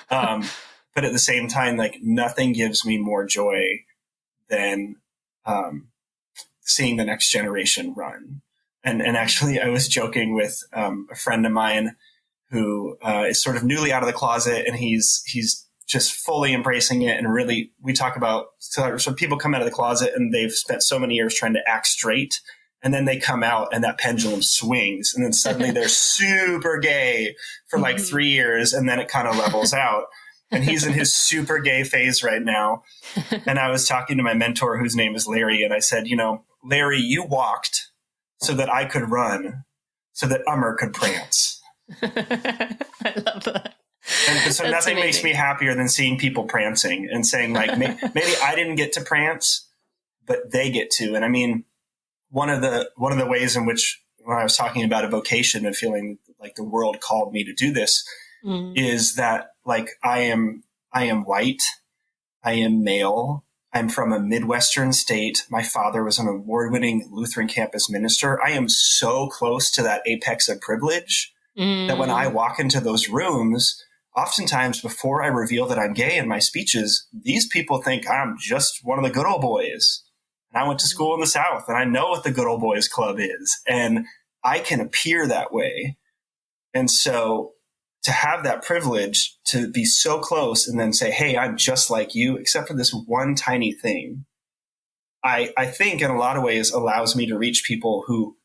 B: But at the same time, like, nothing gives me more joy than seeing the next generation run. And actually, I was joking with a friend of mine who is sort of newly out of the closet, and he's just fully embracing it. And really, we talk about, so people come out of the closet and they've spent so many years trying to act straight, and then they come out and that pendulum swings, and then suddenly they're super gay for like 3 years, and then it kind of levels out. And he's in his super gay phase right now. And I was talking to my mentor, whose name is Larry, and I said, Larry, you walked so that I could run, so that Ummer could prance.
A: I love that.
B: And so nothing makes me happier than seeing people prancing and saying, like, maybe I didn't get to prance, but they get to. And I mean, one of the ways in which, when I was talking about a vocation and feeling like the world called me to do this, is that, like, I am white, I am male, I'm from a Midwestern state. My father was an award-winning Lutheran campus minister. I am so close to that apex of privilege that when I walk into those rooms, oftentimes before I reveal that I'm gay in my speeches, these people think I'm just one of the good old boys. And I went to school in the South, and I know what the good old boys club is. And I can appear that way. And so to have that privilege to be so close and then say, hey, I'm just like you, except for this one tiny thing, I think in a lot of ways allows me to reach people who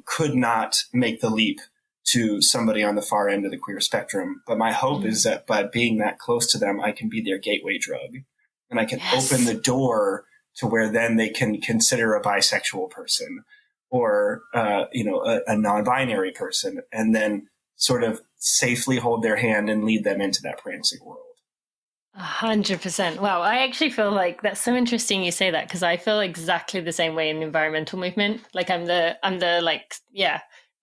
B: could not make the leap to somebody on the far end of the queer spectrum. But my hope is that by being that close to them, I can be their gateway drug, and I can open the door to where then they can consider a bisexual person or, a non-binary person, and then sort of safely hold their hand and lead them into that prancing world.
A: 100%. Wow. I actually feel like that's so interesting you say that, because I feel exactly the same way in the environmental movement. Like I'm the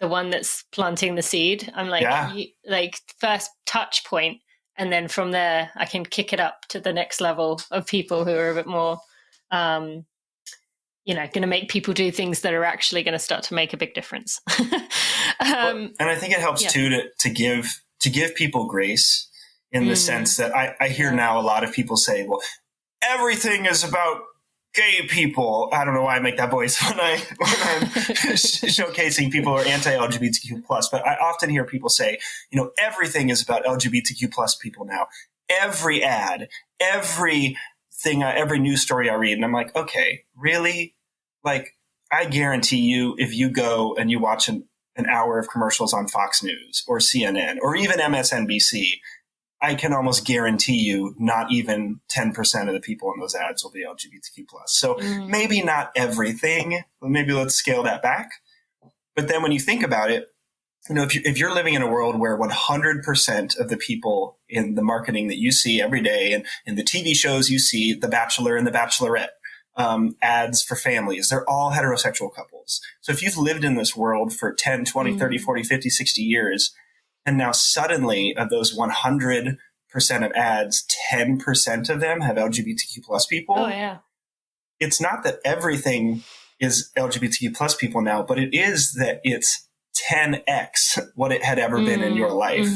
A: one that's planting the seed. I'm like, like, first touch point, and then from there I can kick it up to the next level of people who are a bit more, going to make people do things that are actually going to start to make a big difference.
B: And I think it helps too to give people grace in the sense that I hear now a lot of people say, well, everything is about gay people. I don't know why I make that voice when I'm showcasing people who are anti-LGBTQ plus, but I often hear people say, everything is about LGBTQ plus people now. Every ad, every news story I read. And I'm like, okay, really? Like, I guarantee you, if you go and you watch an hour of commercials on Fox News or CNN or even MSNBC, I can almost guarantee you not even 10% of the people in those ads will be LGBTQ plus. So maybe not everything, but maybe let's scale that back. But then when you think about it, if you're living in a world where 100% of the people in the marketing that you see every day and in the TV shows you see, The Bachelor and The Bachelorette, ads for families, they're all heterosexual couples. So if you've lived in this world for 10, 20, 30, 40, 50, 60 years, and now suddenly of those 100% of ads, 10% of them have LGBTQ plus people.
A: Oh, yeah.
B: It's not that everything is LGBTQ plus people now, but it is that it's 10x what it had ever been in your life.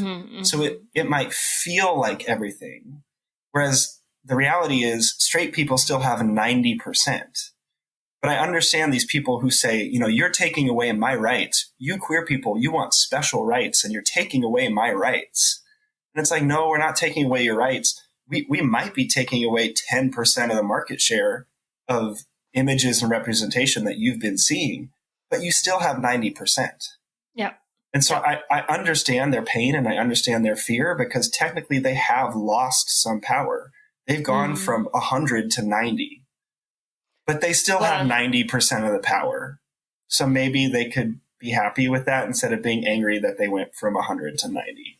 B: So it might feel like everything. Whereas the reality is straight people still have 90%. But I understand these people who say, you're taking away my rights. You queer people, you want special rights and you're taking away my rights. And it's like, no, we're not taking away your rights. We might be taking away 10% of the market share of images and representation that you've been seeing, but you still have 90%.
A: Yeah.
B: And so I understand their pain and I understand their fear because technically they have lost some power. They've gone from 100 to 90, but they still have 90% of the power. So maybe they could be happy with that instead of being angry that they went from 100 to 90.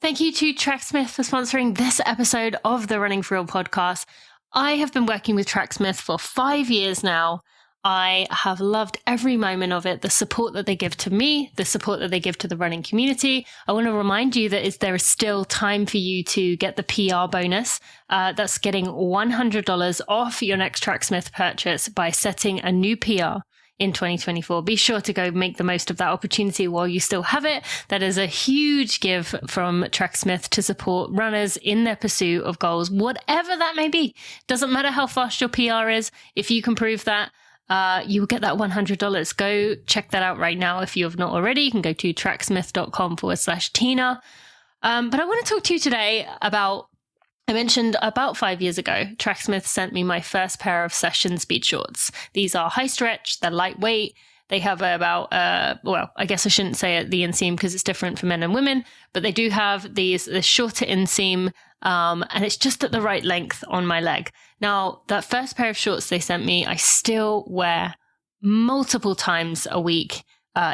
A: Thank you to Tracksmith for sponsoring this episode of the Running for Real podcast. I have been working with Tracksmith for 5 years now. I have loved every moment of it, the support that they give to me, the support that they give to the running community. I want to remind you that there is still time for you to get the PR bonus. That's getting $100 off your next Tracksmith purchase by setting a new PR in 2024. Be sure to go make the most of that opportunity while you still have it. That is a huge give from Tracksmith to support runners in their pursuit of goals, whatever that may be. Doesn't matter how fast your PR is. If you can prove that, you will get that $100. Go check that out right now. If you have not already, you can go to tracksmith.com/Tina. But I want to talk to you today about, I mentioned about 5 years ago, Tracksmith sent me my first pair of session speed shorts. These are high stretch, they're lightweight. They have about, I guess I shouldn't say the inseam because it's different for men and women, but they do have this shorter inseam, and it's just at the right length on my leg. Now, that first pair of shorts they sent me, I still wear multiple times a week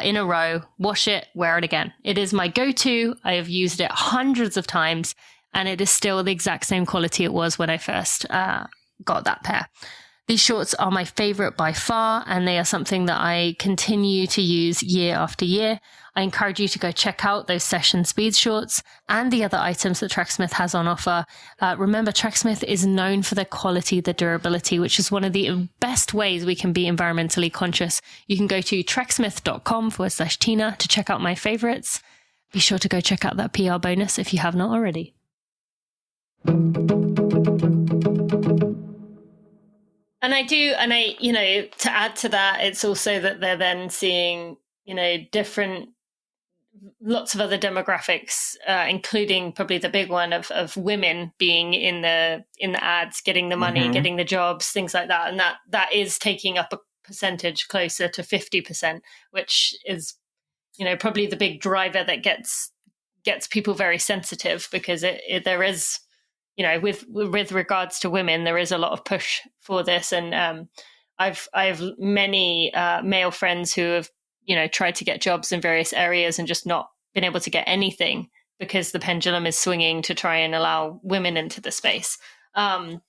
A: in a row, wash it, wear it again. It is my go-to. I have used it hundreds of times, and it is still the exact same quality it was when I first got that pair. These shorts are my favorite by far, and they are something that I continue to use year after year. I encourage you to go check out those session speed shorts and the other items that Tracksmith has on offer. Remember, Tracksmith is known for the quality, the durability, which is one of the best ways we can be environmentally conscious. You can go to tracksmith.com/Tina to check out my favorites. Be sure to go check out that PR bonus if you have not already. And to add to that, it's also that they're then seeing, lots of other demographics, including probably the big one of women being in the ads, getting the money, getting the jobs, things like that. And that is taking up a percentage closer to 50%, which is, probably the big driver that gets people very sensitive because there is, with regards to women, there is a lot of push for this. And I have many male friends who have, tried to get jobs in various areas and just not been able to get anything because the pendulum is swinging to try and allow women into the space. And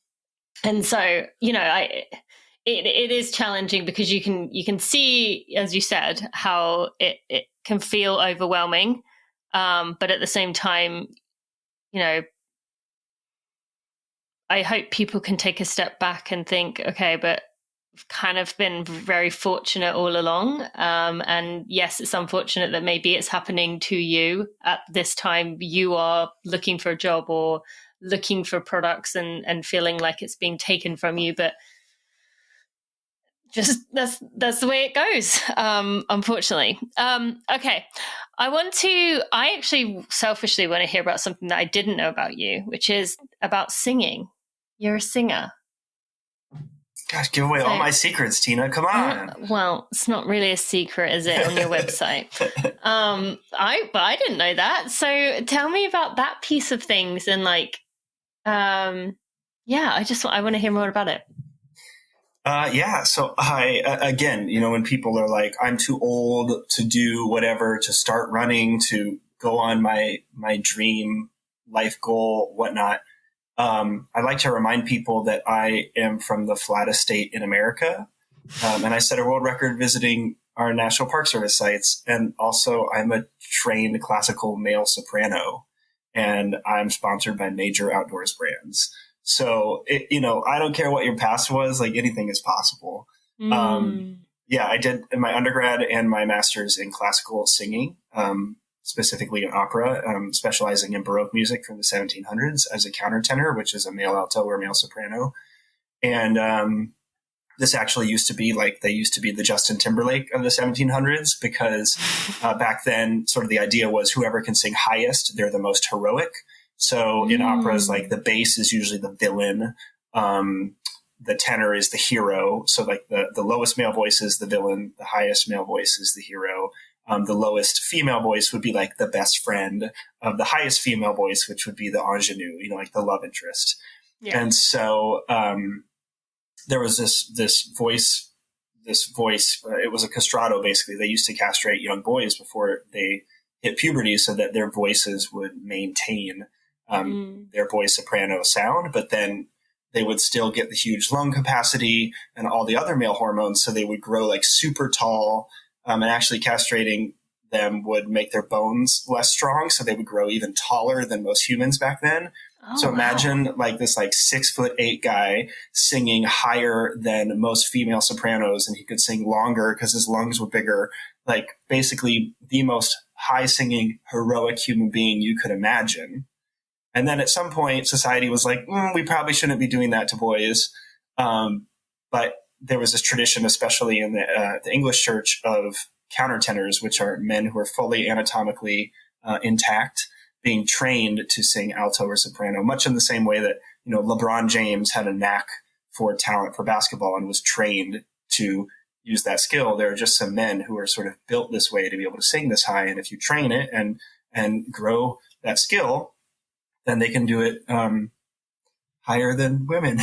A: so, it is challenging because you can see, as you said, how it can feel overwhelming. But at the same time, I hope people can take a step back and think, okay, but I've kind of been very fortunate all along. And yes, it's unfortunate that maybe it's happening to you at this time. You are looking for a job or looking for products and feeling like it's being taken from you. But just that's the way it goes, unfortunately. Okay. I actually selfishly want to hear about something that I didn't know about you, which is about singing. You're a singer.
B: Gosh, give away all my secrets, Tina. Come on.
A: Well, it's not really a secret, is it, on your website? I didn't know that. So tell me about that piece of things and I want to hear more about it.
B: Yeah. So again, when people are like, I'm too old to do whatever, to start running, to go on my dream life goal, whatnot. I like to remind people that I am from the flattest state in America. And I set a world record visiting our National Park Service sites. And also I'm a trained classical male soprano, and I'm sponsored by major outdoors brands. So, I don't care what your past was, like anything is possible. Yeah, I did in my undergrad and my master's in classical singing, specifically in opera, specializing in Baroque music from the 1700s as a countertenor, which is a male alto or male soprano. And this actually used to be the Justin Timberlake of the 1700s, because back then sort of the idea was whoever can sing highest, they're the most heroic. So in operas, like the bass is usually the villain. The tenor is the hero. So like the lowest male voice is the villain. The highest male voice is the hero. The lowest female voice would be like the best friend of the highest female voice, which would be the ingenue, like the love interest. Yeah. And so, there was this voice, it was a castrato, basically. They used to castrate young boys before they hit puberty so that their voices would maintain their boy soprano sound, but then they would still get the huge lung capacity and all the other male hormones. So they would grow like super tall, and actually castrating them would make their bones less strong. So they would grow even taller than most humans back then. Oh, so imagine like this like 6'8" guy singing higher than most female sopranos, and he could sing longer because his lungs were bigger. Like basically the most high singing heroic human being you could imagine. And then at some point society was like, we probably shouldn't be doing that to boys. But there was this tradition, especially in the English church, of countertenors, which are men who are fully anatomically intact, being trained to sing alto or soprano, much in the same way that, LeBron James had a knack for talent for basketball and was trained to use that skill. There are just some men who are sort of built this way to be able to sing this high. And if you train it and grow that skill, then they can do it higher than women.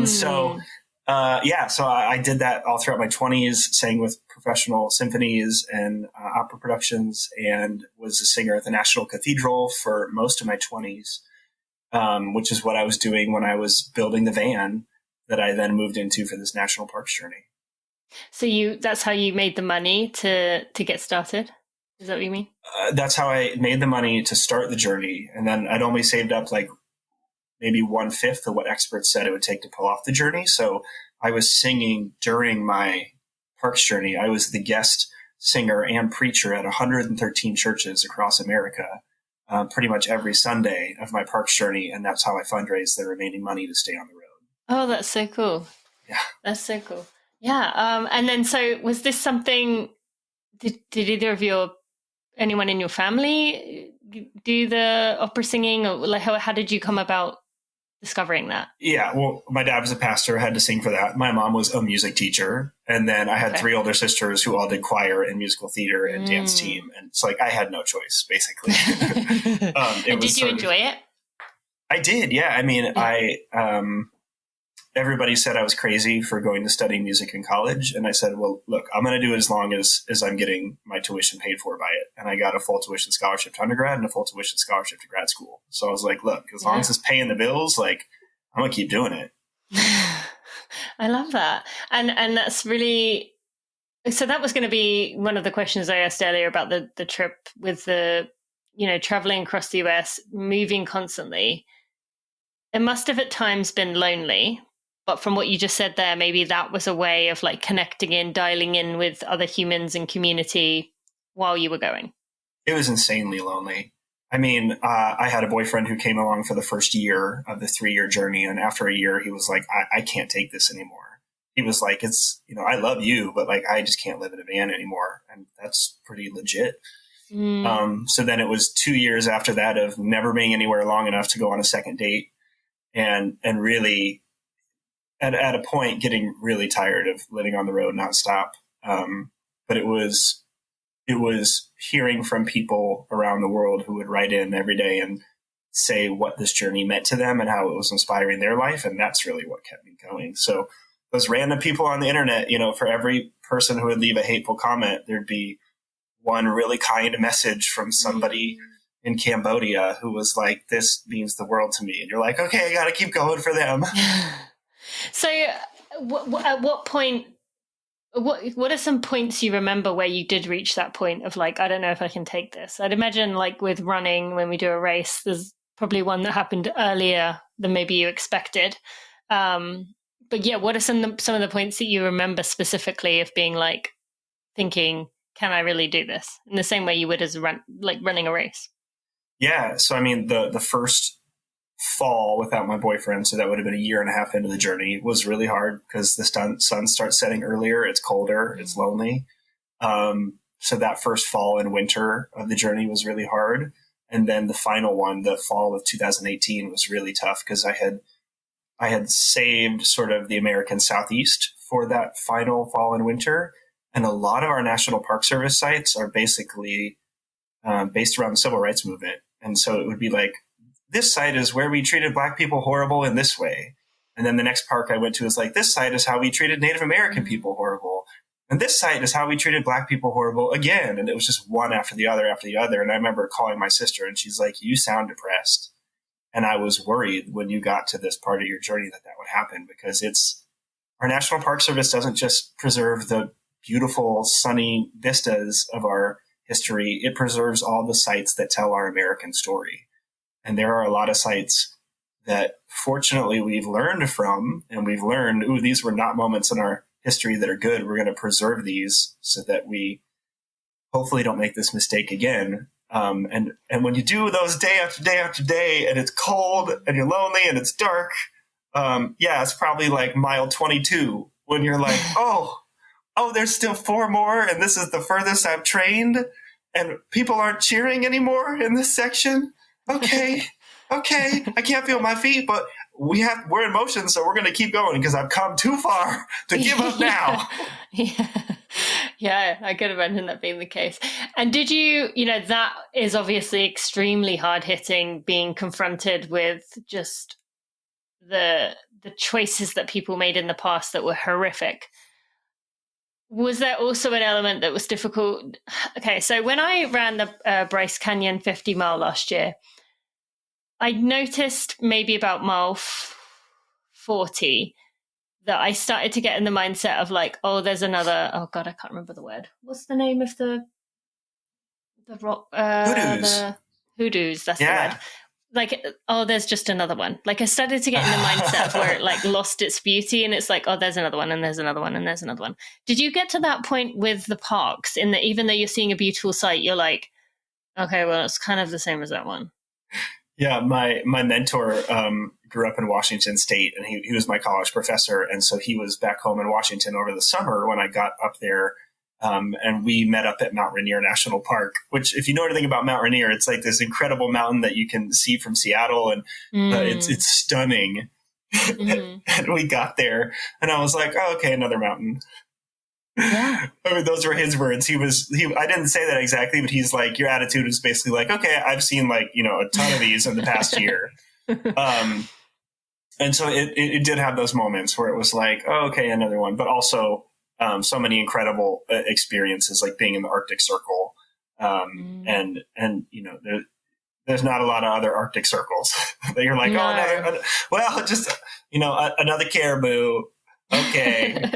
B: So I did that all throughout my 20s, sang with professional symphonies and opera productions, and was a singer at the National Cathedral for most of my 20s, which is what I was doing when I was building the van that I then moved into for this national parks journey.
A: So that's how you made the money to get started? Is that what you mean?
B: That's how I made the money to start the journey. And then I'd only saved up like maybe 1/5 of what experts said it would take to pull off the journey. So I was singing during my parks journey. I was the guest singer and preacher at 113 churches across America, pretty much every Sunday of my parks journey. And that's how I fundraised the remaining money to stay on the road.
A: Oh, that's so cool.
B: Yeah.
A: That's so cool. Yeah. And then, so was this something, did either of anyone in your family do the opera singing, or like how did you come about discovering that?
B: Yeah, well, my dad was a pastor, had to sing for that. My mom was a music teacher. And then I had 3 older sisters who all did choir and musical theater and dance team. And it's like, I had no choice, basically.
A: And did you enjoy it?
B: I did, yeah. I mean, everybody said I was crazy for going to study music in college. And I said, well, look, I'm going to do it as long as I'm getting my tuition paid for by it. And I got a full tuition scholarship to undergrad and a full tuition scholarship to grad school. So I was like, look, as long as it's paying the bills, like, I'm going to keep doing it.
A: I love that. And that's really, so that was going to be one of the questions I asked earlier about the trip with the, traveling across the US, moving constantly. It must have at times been lonely. But from what you just said there, maybe that was a way of like connecting in, dialing in with other humans and community while you were going.
B: It was insanely lonely. I mean, I had a boyfriend who came along for the first year of the 3-year journey. And after a year, he was like, I can't take this anymore. He was like, it's, I love you, but like, I just can't live in a van anymore. And that's pretty legit. So then it was 2 years after that of never being anywhere long enough to go on a second date. And really, at a point, getting really tired of living on the road nonstop. But it was hearing from people around the world who would write in every day and say what this journey meant to them and how it was inspiring their life. And that's really what kept me going. So those random people on the internet, for every person who would leave a hateful comment, there'd be one really kind message from somebody in Cambodia who was like, this means the world to me. And you're like, okay, I got to keep going for them.
A: So at what point, what are some points you remember where you did reach that point of like, I don't know if I can take this? I'd imagine like with running, when we do a race, there's probably one that happened earlier than maybe you expected. But yeah, what are some of the points that you remember specifically of being like thinking, can I really do this? In the same way you would as running a race.
B: Yeah. So, I mean, the first fall without my boyfriend, so that would have been a year and a half into the journey, was really hard because the sun starts setting earlier. It's colder. It's lonely. So that first fall and winter of the journey was really hard. And then the final one, the fall of 2018, was really tough because I had saved sort of the American Southeast for that final fall and winter. And a lot of our National Park Service sites are basically based around the civil rights movement. And so it would be like, this site is where we treated Black people horrible in this way. And then the next park I went to was like, this site is how we treated Native American people horrible. And this site is how we treated Black people horrible again. And it was just one after the other after the other. And I remember calling my sister and she's like, you sound depressed. And I was worried when you got to this part of your journey that would happen, because our National Park Service doesn't just preserve the beautiful sunny vistas of our history. It preserves all the sites that tell our American story. And there are a lot of sites that fortunately we've learned from, and we've learned, these were not moments in our history that are good. We're going to preserve these so that we hopefully don't make this mistake again. And when you do those day after day after day, and it's cold and you're lonely and it's dark, it's probably like mile 22 when you're like, oh, there's still 4 more, and this is the furthest I've trained, and people aren't cheering anymore in this section. Okay, I can't feel my feet, but we're in motion, so we're going to keep going because I've come too far to give up now.
A: Yeah, I could imagine that being the case. And did you, that is obviously extremely hard hitting, being confronted with just the choices that people made in the past that were horrific. Was there also an element that was difficult? Okay, so when I ran the Bryce Canyon 50 mile last year, I noticed maybe about mile 40 that I started to get in the mindset of like, there's another, oh God, I can't remember the word. What's the name of the rock?
B: Hoodoos.
A: The hoodoos, that's the word. Like, there's just another one. Like I started to get in the mindset of where it like lost its beauty, and it's like, there's another one, and there's another one, and there's another one. Did you get to that point with the parks in that even though you're seeing a beautiful site, you're like, okay, well, it's kind of the same as that one?
B: Yeah, my mentor grew up in Washington State, and he was my college professor. And so he was back home in Washington over the summer when I got up there. And we met up at Mount Rainier National Park, which, if you know anything about Mount Rainier, it's like this incredible mountain that you can see from Seattle, and it's stunning. And we got there, and I was like, okay, another mountain. Yeah. I mean, those were his words. I didn't say that exactly, but he's like, your attitude is basically like, okay, I've seen like, a ton of these in the past year. And so it did have those moments where it was like, okay, another one, but also so many incredible experiences, like being in the Arctic Circle. And there's not a lot of other Arctic circles that you're like, another caribou. Okay.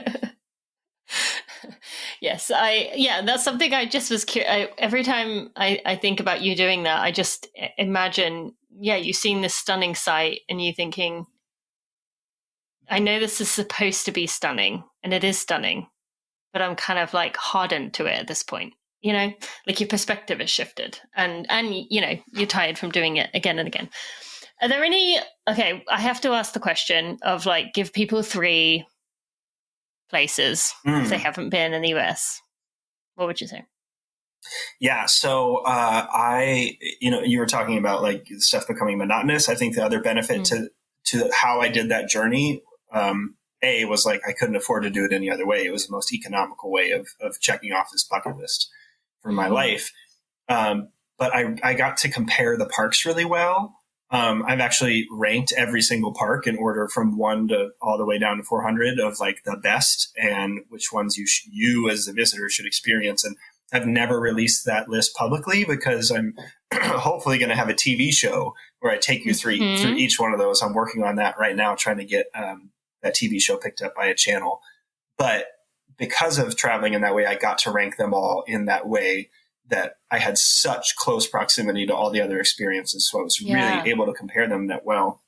A: Yes, that's something I just was curious. Every time I think about you doing that, I just imagine, you've seen this stunning site and you thinking, I know this is supposed to be stunning, and it is stunning, but I'm kind of like hardened to it at this point, like your perspective has shifted and you're tired from doing it again and again. Are there any, I have to ask the question of like, give people 3 places if they haven't been in the US. What would you say?
B: Yeah. So you were talking about like stuff becoming monotonous. I think the other benefit to how I did that journey, was like, I couldn't afford to do it any other way. It was the most economical way of checking off this bucket list for my life. But I got to compare the parks really well. I've actually ranked every single park in order from 1 to all the way down to 400 of like the best and which ones you as the visitor should experience. And I've never released that list publicly because I'm hopefully going to have a TV show where I take you through each one of those. I'm working on that right now, trying to get that TV show picked up by a channel. But because of traveling in that way, I got to rank them all in that way that I had such close proximity to all the other experiences. So I was really able to compare them that well.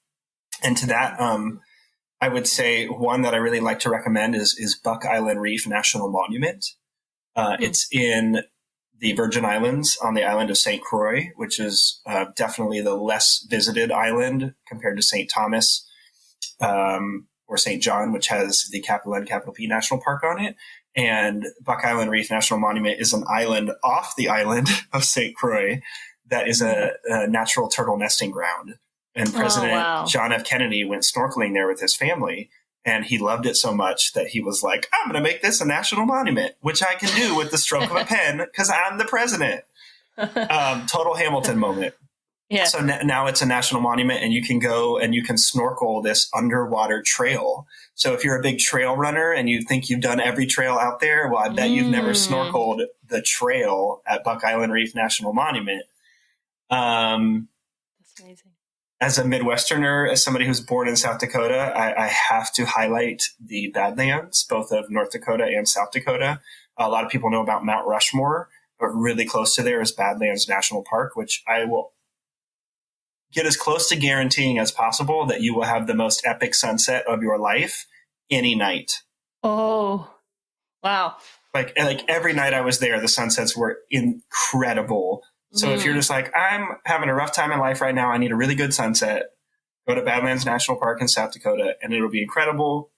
B: And to that, I would say one that I really like to recommend is Buck Island Reef National Monument. It's in the Virgin Islands on the island of St. Croix, which is definitely the less visited island compared to St. Thomas or St. John, which has the capital N, capital P National Park on it. And Buck Island Reef National Monument is an island off the island of St. Croix that is a natural turtle nesting ground. And President John F. Kennedy went snorkeling there with his family, and he loved it so much that he was like, I'm going to make this a national monument, which I can do with the stroke of a pen because I'm the president. Total Hamilton moment. Yeah. So now it's a national monument, and you can go and you can snorkel this underwater trail. So if you're a big trail runner and you think you've done every trail out there, well, I bet you've never snorkeled the trail at Buck Island Reef National Monument. That's amazing. As a Midwesterner, as somebody who's born in South Dakota, I have to highlight the Badlands, both of North Dakota and South Dakota. A lot of people know about Mount Rushmore, but really close to there is Badlands National Park, which I will get as close to guaranteeing as possible that you will have the most epic sunset of your life any night.
A: Oh, wow.
B: Like every night I was there, the sunsets were incredible. So if you're just like, I'm having a rough time in life right now, I need a really good sunset, go to Badlands National Park in South Dakota, and it'll be incredible.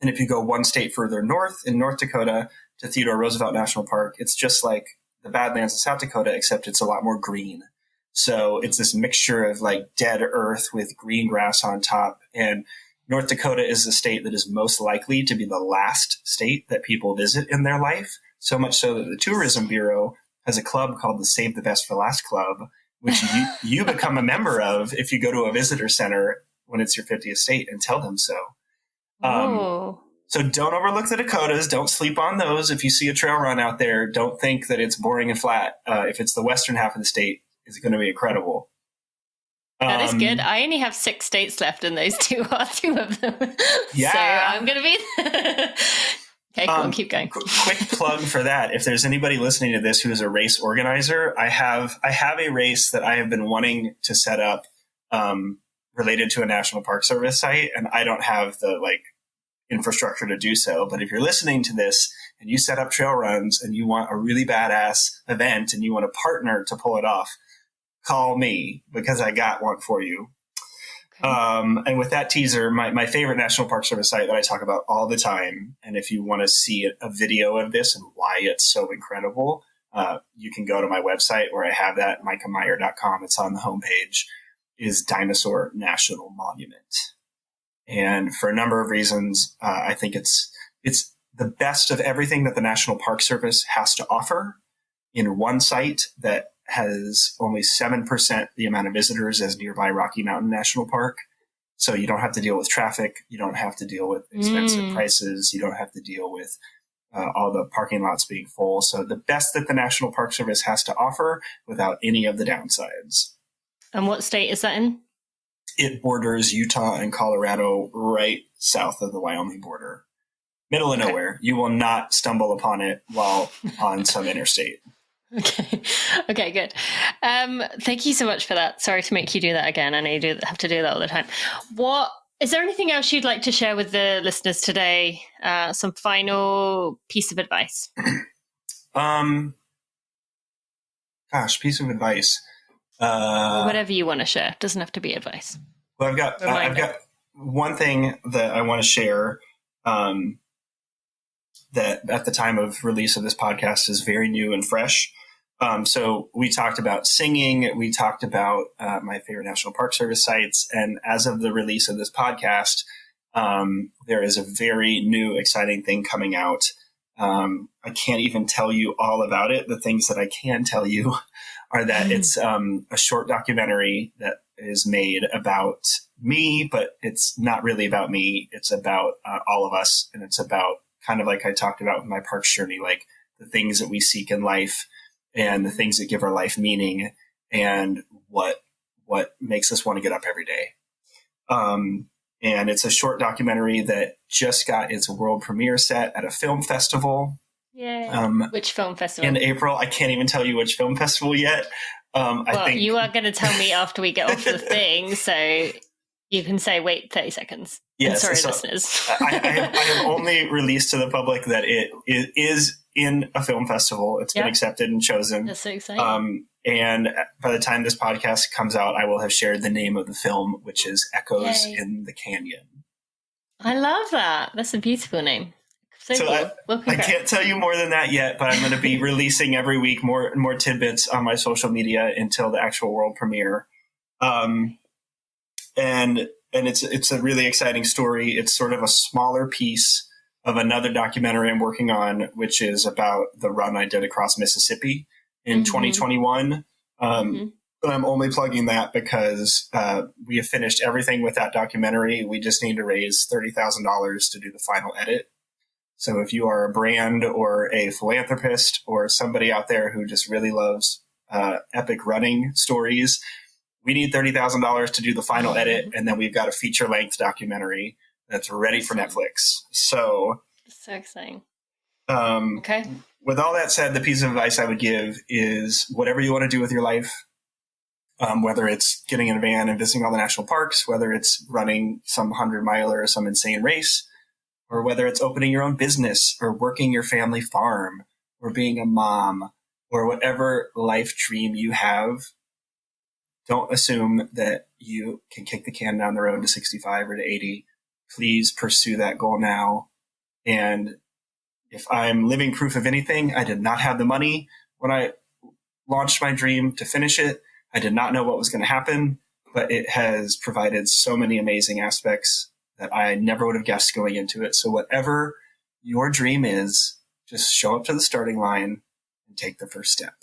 B: And if you go one state further north in North Dakota to Theodore Roosevelt National Park, it's just like the Badlands in South Dakota, except it's a lot more green. So it's this mixture of like dead earth with green grass on top. And North Dakota is the state that is most likely to be the last state that people visit in their life. So much so that the Tourism Bureau has a club called the Save the Best for Last Club, which you become a member of if you go to a visitor center when it's your 50th state and tell them so. So don't overlook the Dakotas. Don't sleep on those. If you see a trail run out there, don't think that it's boring and flat. If it's the western half of the state, it's going to be incredible.
A: That is good. I only have 6 states left, and those 2 are 2 of them.
B: Yeah.
A: So I'm going to be... Okay, cool. Keep going.
B: Quick plug for that. If there's anybody listening to this who is a race organizer, I have a race that I have been wanting to set up related to a National Park Service site, and I don't have the infrastructure to do so. But if you're listening to this and you set up trail runs and you want a really badass event and you want a partner to pull it off, call me because I got one for you. Okay. And with that teaser, my favorite National Park Service site that I talk about all the time, and if you want to see a video of this and why it's so incredible, you can go to my website where I have that, mikahmeyer.com. It's on the homepage, is Dinosaur National Monument. And for a number of reasons, I think it's the best of everything that the National Park Service has to offer in one site that has only 7% the amount of visitors as nearby Rocky Mountain National Park. So you don't have to deal with traffic. You don't have to deal with expensive prices. You don't have to deal with all the parking lots being full. So the best that the National Park Service has to offer without any of the downsides.
A: And what state is that in?
B: It borders Utah and Colorado right south of the Wyoming border. Middle of nowhere. You will not stumble upon it while on some interstate.
A: Okay, good. Thank you so much for that. Sorry to make you do that again. I know you have to do that all the time. Is there anything else you'd like to share with the listeners today? Some final piece of advice?
B: Piece of advice.
A: Whatever you want to share. Doesn't have to be advice.
B: Well, I've got one thing that I want to share that at the time of release of this podcast is very new and fresh. So we talked about singing. We talked about my favorite National Park Service sites. And as of the release of this podcast, there is a very new, exciting thing coming out. I can't even tell you all about it. The things that I can tell you are that it's a short documentary that is made about me, but it's not really about me. It's about all of us. And it's about, kind of like I talked about with my Parks journey, like the things that we seek in life and the things that give our life meaning and what makes us want to get up every day. And it's a short documentary that just got its world premiere set at a film festival.
A: Yeah. Which film festival?
B: In April. I can't even tell you which film festival yet. I think
A: you are going to tell me after we get off the thing, so you can say, wait 30 seconds.
B: Yes,
A: sorry, listeners.
B: I have only released to the public that it is in a film festival. It's been accepted and chosen.
A: That's so exciting.
B: And by the time this podcast comes out, I will have shared the name of the film, which is Echoes in the Canyon.
A: I love that. That's a beautiful name. So cool.
B: I can't tell you more than that yet, but I'm going to be releasing every week more tidbits on my social media until the actual world premiere. And it's a really exciting story. It's sort of a smaller piece of another documentary I'm working on, which is about the run I did across Mississippi in 2021. But I'm only plugging that because we have finished everything with that documentary. We just need to raise $30,000 to do the final edit. So if you are a brand or a philanthropist or somebody out there who just really loves epic running stories, we need $30,000 to do the final edit. And then we've got a feature-length documentary that's ready for Netflix. So
A: exciting.
B: Okay. With all that said, the piece of advice I would give is whatever you want to do with your life, whether it's getting in a van and visiting all the national parks, whether it's running some 100-miler or some insane race, or whether it's opening your own business or working your family farm or being a mom or whatever life dream you have, don't assume that you can kick the can down the road to 65 or to 80. Please pursue that goal now. And if I'm living proof of anything, I did not have the money when I launched my dream to finish it. I did not know what was going to happen, but it has provided so many amazing aspects that I never would have guessed going into it. So whatever your dream is, just show up to the starting line and take the first step.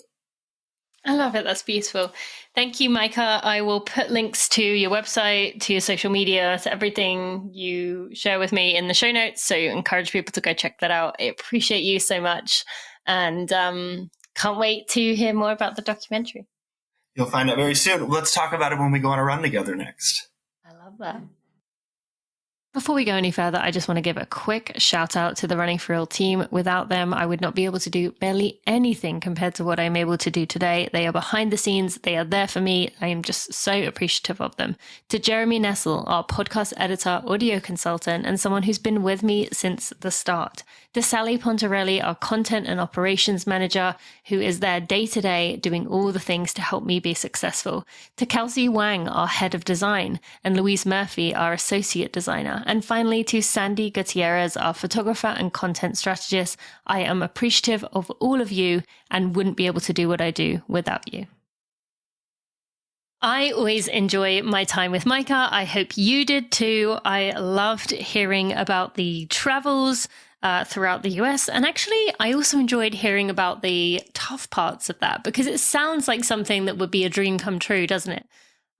A: I love it. That's beautiful. Thank you, Mikah. I will put links to your website, to your social media, to everything you share with me in the show notes. So encourage people to go check that out. I appreciate you so much. And can't wait to hear more about the documentary.
B: You'll find out very soon. Let's talk about it when we go on a run together next.
A: I love that. Before we go any further, I just want to give a quick shout out to the Running for Real team. Without them, I would not be able to do barely anything compared to what I'm able to do today. They are behind the scenes. They are there for me. I am just so appreciative of them. To Jeremy Nessel, our podcast editor, audio consultant, and someone who's been with me since the start. To Sally Pontarelli, our content and operations manager, who is there day to day doing all the things to help me be successful. To Kelsey Wang, our head of design, and Louise Murphy, our associate designer. And finally, to Sandy Gutierrez, our photographer and content strategist. I am appreciative of all of you and wouldn't be able to do what I do without you. I always enjoy my time with Mikah. I hope you did too. I loved hearing about the travels throughout the US. And actually, I also enjoyed hearing about the tough parts of that because it sounds like something that would be a dream come true, doesn't it?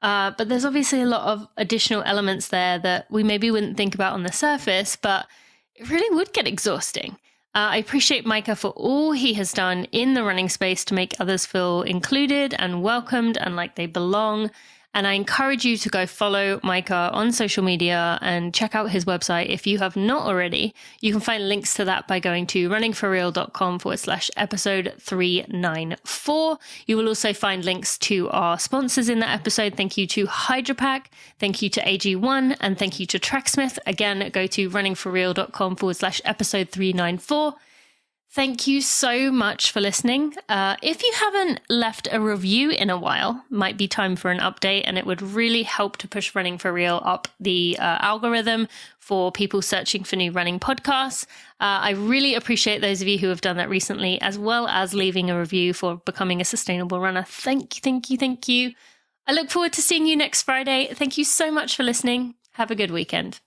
A: But there's obviously a lot of additional elements there that we maybe wouldn't think about on the surface, but it really would get exhausting. I appreciate Mikah for all he has done in the running space to make others feel included and welcomed and like they belong. And I encourage you to go follow Mikah on social media and check out his website if you have not already. You can find links to that by going to runningforreal.com/episode 394. You will also find links to our sponsors in that episode. Thank you to HydraPack, thank you to AG1, and thank you to Tracksmith. Again, go to runningforreal.com/episode 394. Thank you so much for listening. If you haven't left a review in a while, might be time for an update, and it would really help to push Running for Real up the algorithm for people searching for new running podcasts. I really appreciate those of you who have done that recently, as well as leaving a review for Becoming a Sustainable Runner. Thank you, thank you, thank you. I look forward to seeing you next Friday. Thank you so much for listening. Have a good weekend.